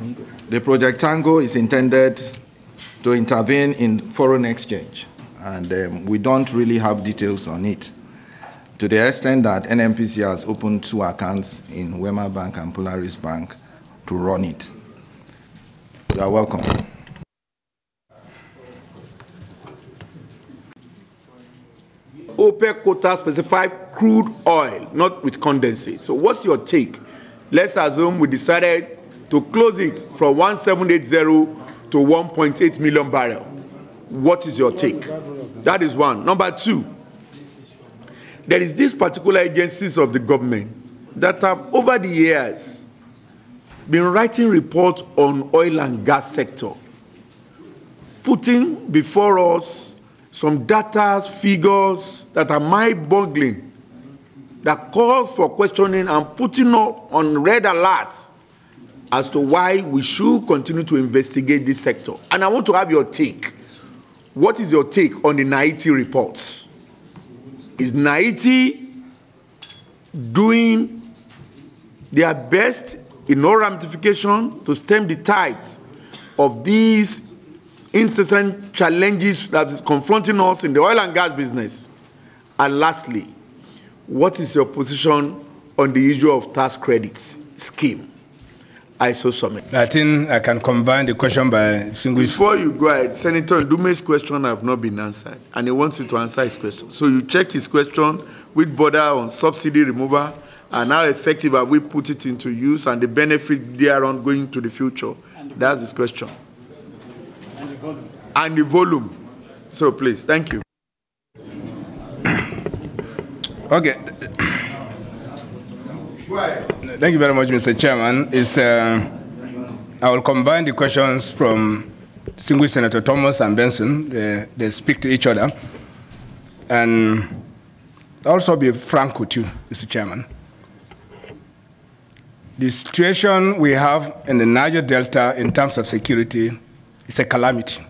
the Project Tango is intended to intervene in foreign exchange, and we don't really have details on it, to the extent that NNPC has opened 2 accounts in Wema Bank and Polaris Bank to run it. You are welcome. OPEC quota specify crude oil, not with condensate. So what's your take? Let's assume we decided to close it from 1780 to 1.8 million barrels. What is your take? That is one. Number 2, there is these particular agencies of the government that have over the years been writing reports on oil and gas sector, putting before us some data, figures that are mind-boggling, that calls for questioning and putting up on red alert as to why we should continue to investigate this sector. And I want to have your take. What is your take on the NAITI reports? Is NAITI doing their best in no ramification to stem the tides of these incessant challenges that is confronting us in the oil and gas business? And lastly, what is your position on the issue of tax credits scheme? I so submit. I think I can combine the question by single. Before you go ahead, Senator Ndume's question have not been answered, and he wants you to answer his question. So you check his question with border on subsidy removal, and how effective have we put it into use, and the benefit thereon going to the future. That's his question. And the volume. So please, thank you. Okay. Thank you very much, Mr. Chairman. I will combine the questions from distinguished Senator Thomas and Benson. They speak to each other. And also be frank with you, Mr. Chairman. The situation we have in the Niger Delta in terms of security is a calamity.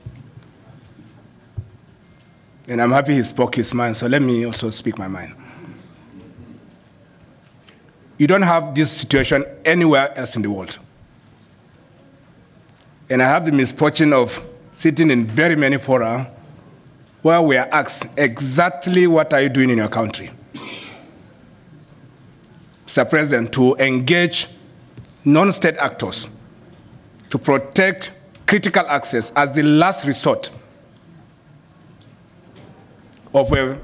And I'm happy he spoke his mind, so let me also speak my mind. You don't have this situation anywhere else in the world. And I have the misfortune of sitting in very many fora where we are asked exactly what are you doing in your country, Mr. President, to engage non-state actors to protect critical access as the last resort for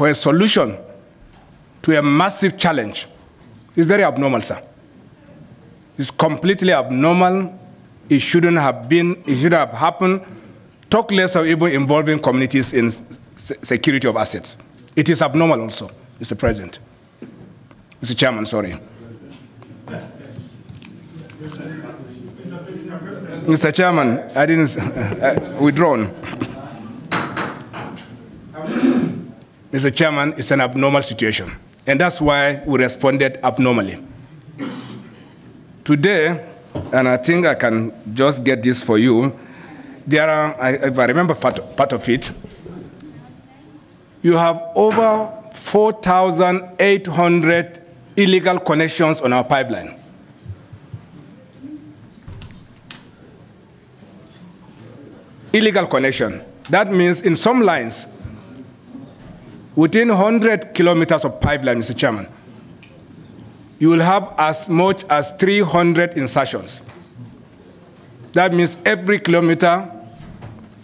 a solution to a massive challenge. It's very abnormal, sir. It's completely abnormal. It shouldn't have been, it should have happened. Talk less of even involving communities in security of assets. It is abnormal also, Mr. President. Mr. Chairman, sorry. Mr. Chairman, I didn't, withdrawn. Mr. Chairman, it's an abnormal situation. And that's why we responded abnormally. Today, and I think I can just get this for you. There are, if I remember part of it, you have over 4,800 illegal connections on our pipeline. Illegal connection. That means in some lines, within 100 kilometers of pipeline, Mr. Chairman, you will have as much as 300 insertions. That means every kilometer,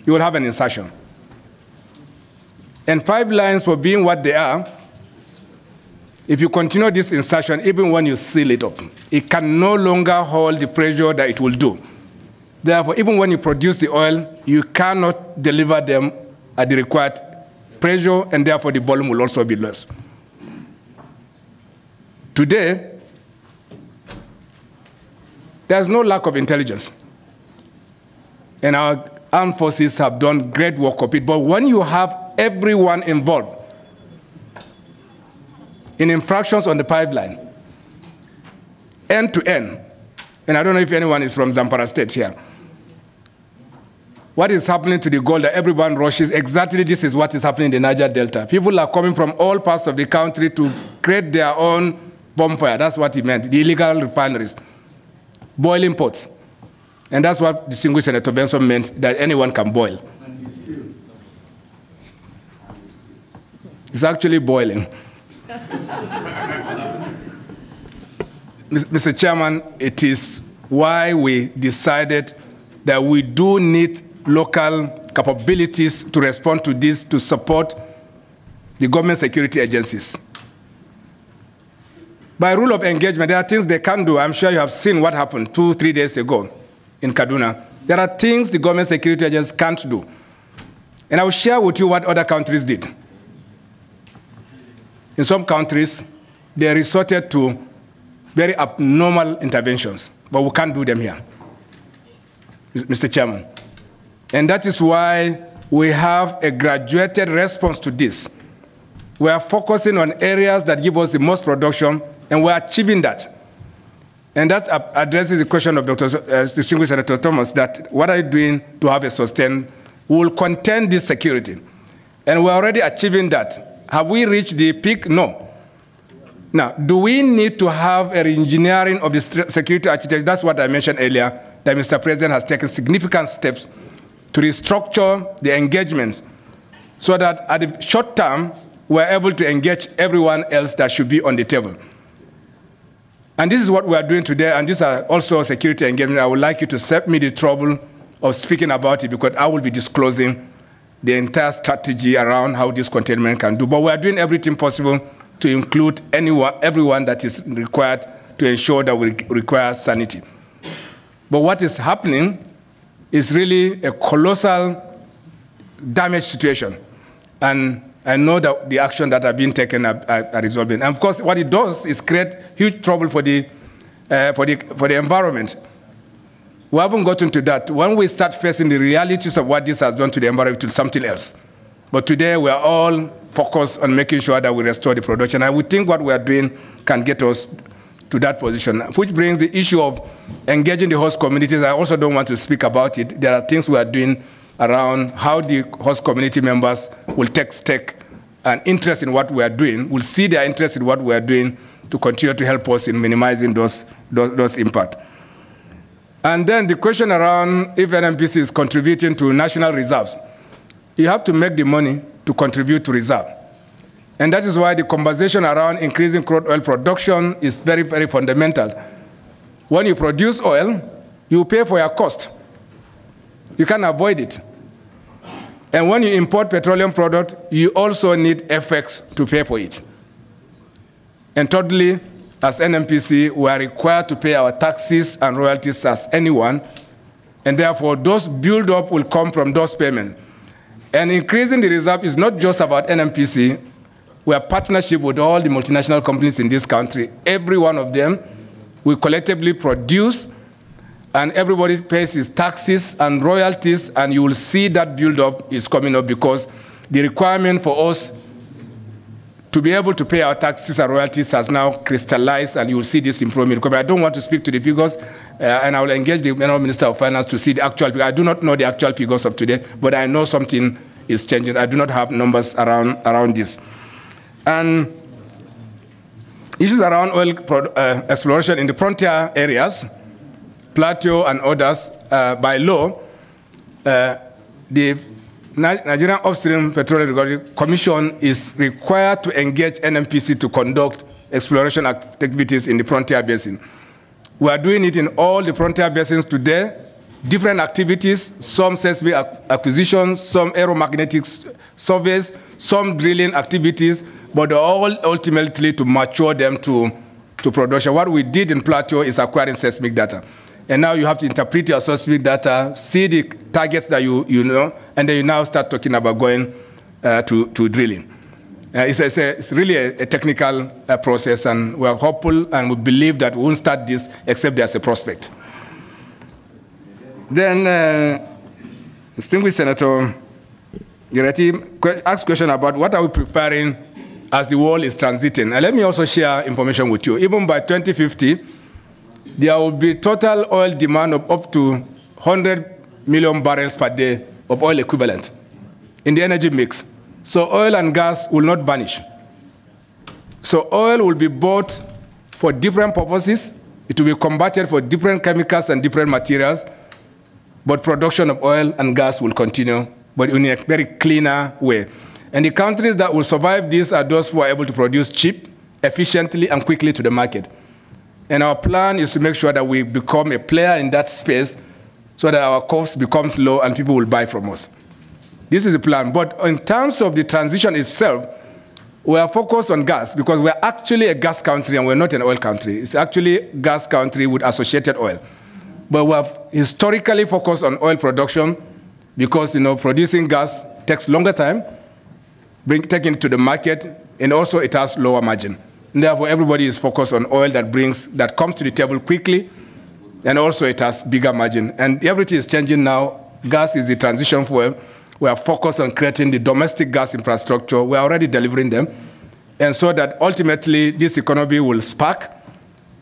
you will have an insertion. And pipelines, for being what they are, if you continue this insertion, even when you seal it up, it can no longer hold the pressure that it will do. Therefore, even when you produce the oil, you cannot deliver them at the required pressure, and therefore the volume will also be less. Today, there's no lack of intelligence. And our armed forces have done great work of it. But when you have everyone involved in infractions on the pipeline, end to end, and I don't know if anyone is from Zamfara State here, what is happening to the gold that everyone rushes, exactly this is what is happening in the Niger Delta. People are coming from all parts of the country to create their own bonfire. That's what he meant, the illegal refineries, boiling pots. And that's what distinguished Senator Benson meant, that anyone can boil. It's actually boiling. Mr. Chairman, it is why we decided that we do need local capabilities to respond to this, to support the government security agencies. By rule of engagement, there are things they can do. I'm sure you have seen what happened 2-3 days ago in Kaduna. There are things the government security agencies can't do. And I will share with you what other countries did. In some countries, they resorted to very abnormal interventions, but we can't do them here, Mr. Chairman. And that is why we have a graduated response to this. We are focusing on areas that give us the most production, and we're achieving that. And that addresses the question of distinguished Senator Thomas, that what are you doing to have a sustained, we will contend this security. And we're already achieving that. Have we reached the peak? No. Now, do we need to have a re-engineering of the security architecture? That's what I mentioned earlier, that Mr. President has taken significant steps to restructure the engagement so that at the short term, we're able to engage everyone else that should be on the table. And this is what we are doing today, and these are also security engagement. I would like you to save me the trouble of speaking about it, because I will be disclosing the entire strategy around how this containment can do. But we are doing everything possible to include everyone that is required to ensure that we require sanity. But what is happening is really a colossal damage situation. And I know that the action that have been taken are resolving. And of course, what it does is create huge trouble for the environment. We haven't gotten to that. When we start facing the realities of what this has done to the environment, it's something else. But today, we are all focused on making sure that we restore the production. And we think what we are doing can get us to that position, which brings the issue of engaging the host communities. I also don't want to speak about it. There are things we are doing around how the host community members will take stake and interest in what we are doing, will see their interest in what we are doing to continue to help us in minimizing those impacts. And then the question around if NNPC is contributing to national reserves. You have to make the money to contribute to reserve. And that is why the conversation around increasing crude oil production is very, very fundamental. When you produce oil, you pay for your cost. You can't avoid it. And when you import petroleum product, you also need FX to pay for it. And thirdly, as NNPC, we are required to pay our taxes and royalties as anyone, and therefore those build-up will come from those payments. And increasing the reserve is not just about NNPC. We have partnership with all the multinational companies in this country. Every one of them, we collectively produce, and everybody pays his taxes and royalties, and you will see that build-up is coming up, because the requirement for us to be able to pay our taxes and royalties has now crystallized, and you will see this improvement. Because I don't want to speak to the figures, and I will engage the Minister of Finance to see the actual figures. I do not know the actual figures of today, but I know something is changing. I do not have numbers around this. And issues around oil exploration in the frontier areas, plateau and others, by law, the Nigerian Upstream Petroleum Regulatory Commission is required to engage NNPC to conduct exploration activities in the frontier basin. We are doing it in all the frontier basins today, different activities, some seismic acquisitions, some aeromagnetic surveys, some drilling activities, but all ultimately to mature them to production. What we did in plateau is acquiring seismic data. And now you have to interpret your seismic data, see the targets that you know, and then you now start talking about going to drilling. It's really a technical process, and we're hopeful and we believe that we won't start this except there's a prospect. Then, distinguished Senator Gireti asked a question about what are we preparing as the world is transiting. And let me also share information with you. Even by 2050, there will be total oil demand of up to 100 million barrels per day of oil equivalent in the energy mix. So oil and gas will not vanish. So oil will be bought for different purposes. It will be converted for different chemicals and different materials, but production of oil and gas will continue, but in a very cleaner way. And the countries that will survive this are those who are able to produce cheap, efficiently, and quickly to the market. And our plan is to make sure that we become a player in that space so that our cost becomes low and people will buy from us. This is the plan. But in terms of the transition itself, we are focused on gas because we're actually a gas country and we're not an oil country. It's actually a gas country with associated oil. But we have historically focused on oil production because, producing gas takes longer time, taking it to the market, and also it has lower margin. And therefore, everybody is focused on oil that comes to the table quickly, and also it has bigger margin. And everything is changing now. Gas is the transition fuel. We are focused on creating the domestic gas infrastructure. We are already delivering them. And so that ultimately this economy will spark.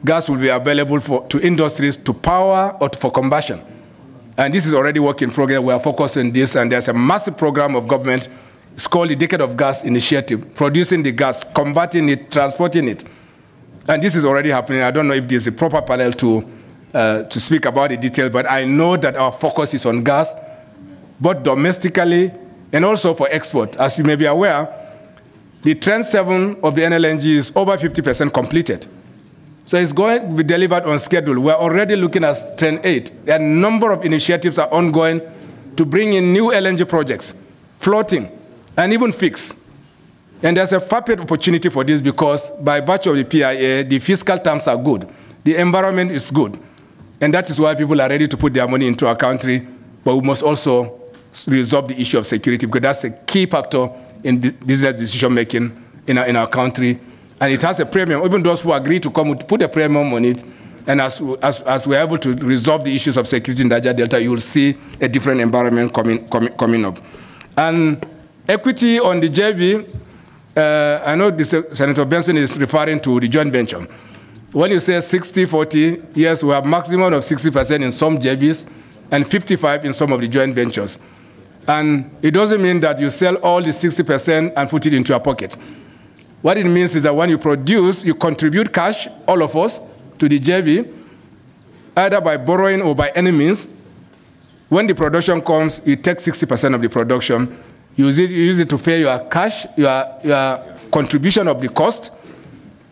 Gas will be available to industries to power or for combustion. And this is already work in progress. We are focused on this, and there's a massive program of government. It's called the Decade of Gas Initiative, producing the gas, converting it, transporting it. And this is already happening. I don't know if there's a proper panel to speak about the details, but I know that our focus is on gas, both domestically and also for export. As you may be aware, the Trend 7 of the NLNG is over 50% completed. So it's going to be delivered on schedule. We're already looking at Trend 8. A number of initiatives are ongoing to bring in new LNG projects, floating, and even fixed. And there's a fabulous opportunity for this because by virtue of the PIA, the fiscal terms are good. The environment is good. And that is why people are ready to put their money into our country. But we must also resolve the issue of security because that's a key factor in business decision-making in our country. And it has a premium. Even those who agree to come would put a premium on it. And as we're able to resolve the issues of security in Niger Delta, you will see a different environment coming up. And equity on the JV, I know Senator Benson is referring to the joint venture. When you say 60-40, yes, we have maximum of 60% in some JVs and 55% in some of the joint ventures. And it doesn't mean that you sell all the 60% and put it into your pocket. What it means is that when you produce, you contribute cash, all of us, to the JV, either by borrowing or by any means. When the production comes, you take 60% of the production. You use it to pay your cash, your contribution of the cost,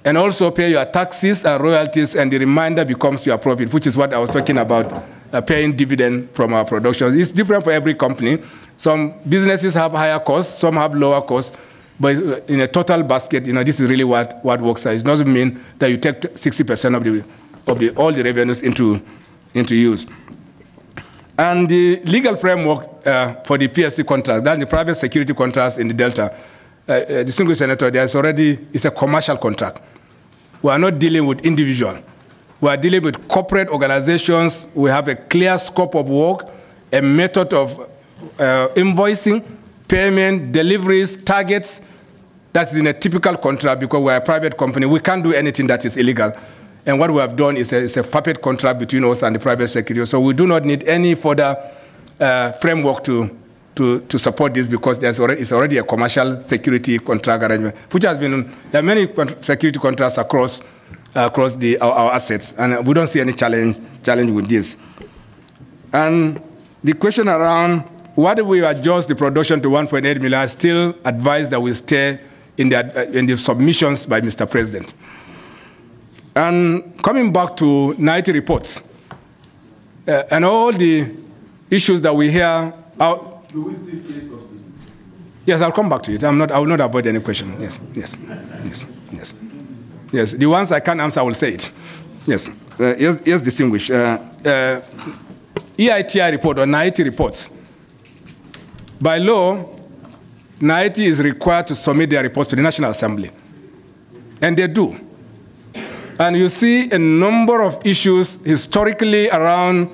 and also pay your taxes and royalties, and the remainder becomes your profit, which is what I was talking about, paying dividend from our production. It's different for every company. Some businesses have higher costs, some have lower costs, but in a total basket, this is really what works out. It doesn't mean that you take 60% of all the revenues into use. And the legal framework for the PSC contract, that's the private security contracts in the Delta, distinguished Senator, it's a commercial contract. We are not dealing with individual. We are dealing with corporate organizations. We have a clear scope of work, a method of invoicing, payment, deliveries, targets, That's in a typical contract because we're a private company. We can't do anything that is illegal. And what we have done is a puppet contract between us and the private sector. So we do not need any further framework to support this because it's already a commercial security contract arrangement, which has been, there are many security contracts across our assets, and we don't see any challenge with this. And the question around why do we adjust the production to 1.8 million, I still advise that we stay in the submissions by Mr. President. And coming back to 90 reports, and all the issues that we hear out. Do we still pay subsidy? Yes, I'll come back to it. I will not avoid any question. Yes. The ones I can't answer, I will say it. Yes. Yes, distinguished. EITI report or 90 reports. By law, 90 is required to submit their reports to the National Assembly. And they do. And you see a number of issues historically around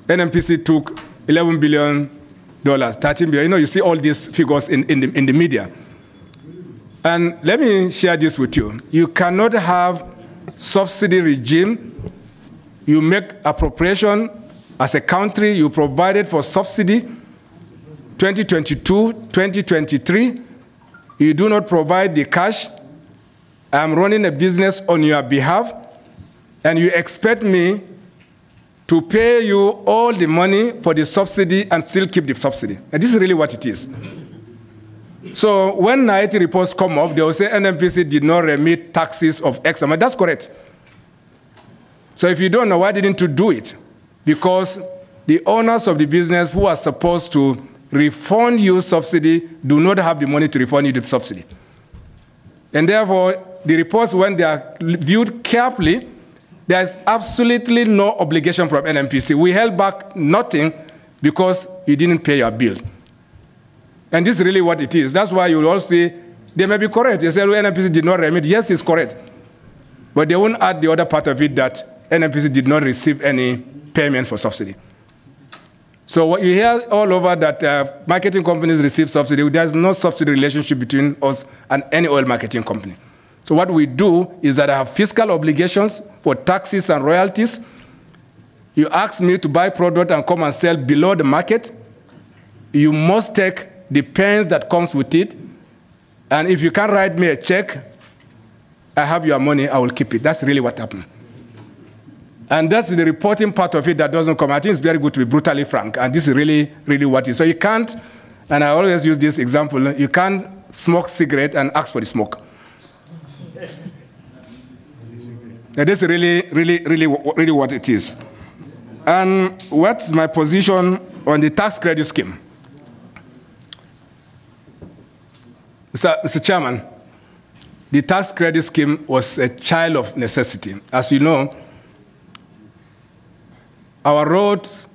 NNPC took $11 billion, $13 billion. You know, you see all these figures in the media. And let me share this with you. You cannot have subsidy regime. You make appropriation as a country, you provided for subsidy 2022, 2023. You do not provide the cash. I'm running a business on your behalf, and you expect me to pay you all the money for the subsidy and still keep the subsidy. And this is really what it is. So when 90 reports come up, they will say NNPC did not remit taxes of X amount. That's correct. So if you don't know, why didn't you do it? Because the owners of the business who are supposed to refund you subsidy do not have the money to refund you the subsidy. And therefore, the reports, when they are viewed carefully, there is absolutely no obligation from NNPC. We held back nothing because you didn't pay your bill. And this is really what it is. That's why you will all say, they may be correct. They say, well, NNPC did not remit. Yes, it's correct. But they won't add the other part of it that NNPC did not receive any payment for subsidy. So what you hear all over that marketing companies receive subsidy, there's no subsidy relationship between us and any oil marketing company. So what we do is that I have fiscal obligations for taxes and royalties. You ask me to buy product and come and sell below the market. You must take the pains that comes with it. And if you can't write me a check, I have your money, I will keep it. That's really what happened. And that's the reporting part of it that doesn't come. I think it's very good to be brutally frank. And this is really, really what it is. So you can't, and I always use this example, you can't smoke cigarette and ask for the smoke. This is really what it is. And what's my position on the tax credit scheme? Mr. Chairman, the tax credit scheme was a child of necessity. As you know, our roads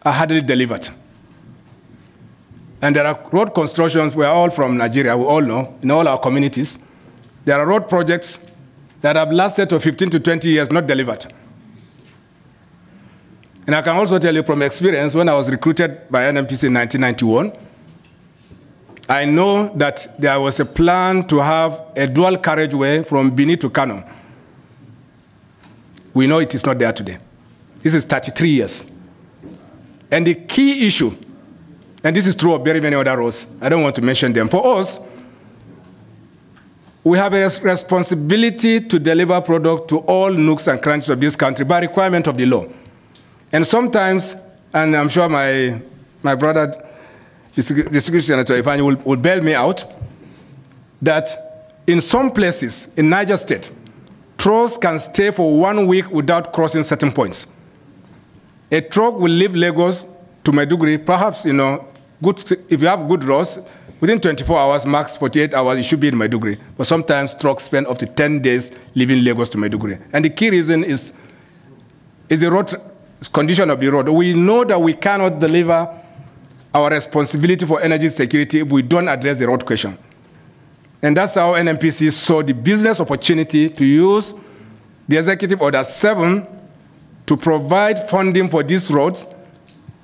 are hardly delivered. And there are road constructions, we're all from Nigeria, we all know, in all our communities. There are road projects that have lasted for 15 to 20 years, not delivered. And I can also tell you from experience, when I was recruited by NNPC in 1991, I know that there was a plan to have a dual carriageway from Benin to Kano. We know it is not there today. This is 33 years. And the key issue, and this is true of very many other roads, I don't want to mention them. For us, we have a responsibility to deliver product to all nooks and crannies of this country by requirement of the law. And sometimes, and I'm sure my brother, Distinguished Senator Ifeanyi will bail me out, that in some places in Niger State, trucks can stay for 1 week without crossing certain points. A truck will leave Lagos to Maiduguri, perhaps, you know, if you have good roads, within 24 hours, max 48 hours, you should be in Maiduguri. But sometimes trucks spend up to 10 days leaving Lagos to Maiduguri. And the key reason is the road condition of the road. We know that we cannot deliver our responsibility for energy security if we don't address the road question. And that's how NNPC saw the business opportunity to use the Executive Order 7 to provide funding for these roads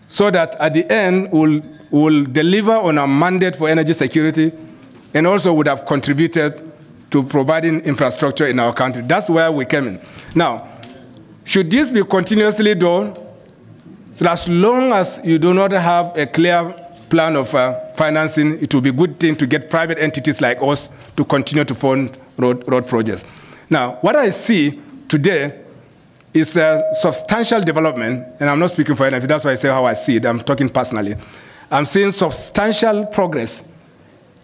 so that at the end we'll deliver on our mandate for energy security and also would have contributed to providing infrastructure in our country. That's where we came in. Now, should this be continuously done? So as long as you do not have a clear plan of financing, it will be a good thing to get private entities like us to continue to fund road projects. Now, what I see today is a substantial development, and I'm not speaking for NFP, that's why I say how I see it, I'm talking personally. I'm seeing substantial progress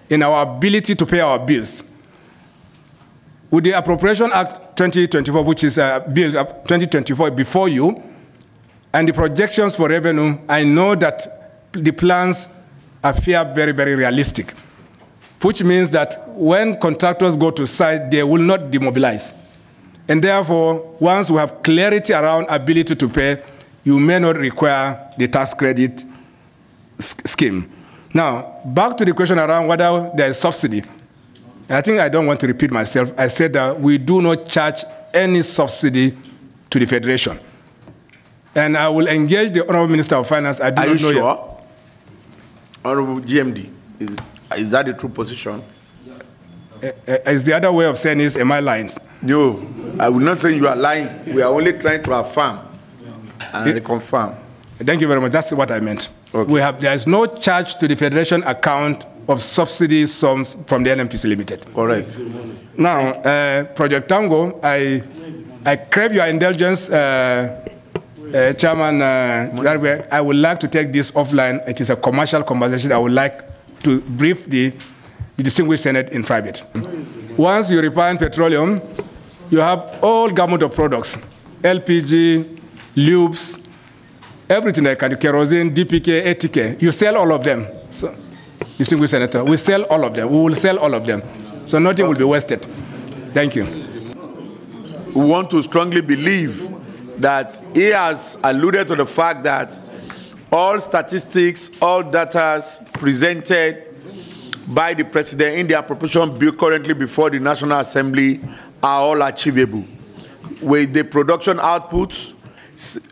in our ability to pay our bills. With the Appropriation Act 2024, which is a bill of 2024 before you, and the projections for revenue, I know that the plans appear very, very realistic, which means that when contractors go to site, they will not demobilize. And therefore, once we have clarity around ability to pay, you may not require the tax credit scheme. Now, back to the question around whether there is subsidy. I think I don't want to repeat myself. I said that we do not charge any subsidy to the Federation. And I will engage the Honorable Minister of Finance. I do Are not you know sure? yet. Honorable GMD, is that the true position? Is the other way of saying is, am I lying? No, I will not say you are lying. We are only trying to affirm and reconfirm. Thank you very much. That's what I meant. Okay. There is no charge to the Federation account of subsidy sums from the NMPC Limited. Correct. Now, Project Tango, I crave your indulgence, Chairman. I would like to take this offline. It is a commercial conversation. I would like to brief the distinguished Senate in private. Once you refine petroleum, you have all gamut of products, LPG, lubes, everything like kerosene, DPK, ATK. You sell all of them. So, distinguished Senator, we sell all of them. We will sell all of them. So nothing will be wasted. Thank you. We want to strongly believe that he has alluded to the fact that all statistics, all data presented by the President in the appropriation bill currently before the National Assembly are all achievable. With the production outputs,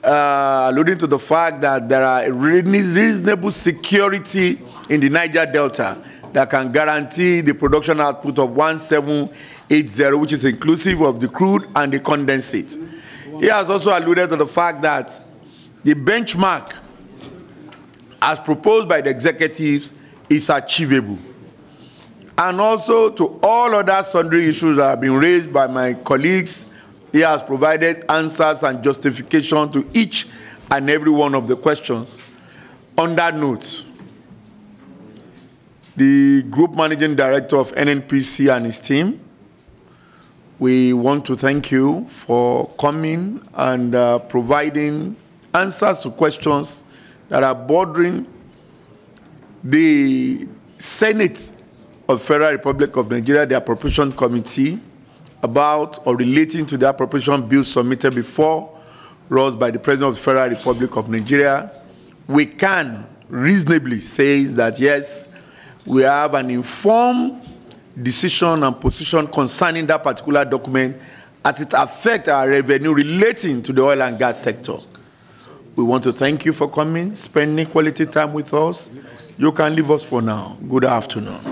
alluding to the fact that there are reasonable security in the Niger Delta that can guarantee the production output of 1780, which is inclusive of the crude and the condensate. He has also alluded to the fact that the benchmark as proposed by the executives is achievable. And also to all other sundry issues that have been raised by my colleagues, he has provided answers and justification to each and every one of the questions. On that note, the Group Managing Director of NNPC and his team, we want to thank you for coming and providing answers to questions that are bordering the Senate of Federal Republic of Nigeria, the Appropriation Committee, about or relating to the appropriation bill submitted before us by the President of the Federal Republic of Nigeria. We can reasonably say that, yes, we have an informed decision and position concerning that particular document as it affects our revenue relating to the oil and gas sector. We want to thank you for coming, spending quality time with us. You can leave us for now. Good afternoon.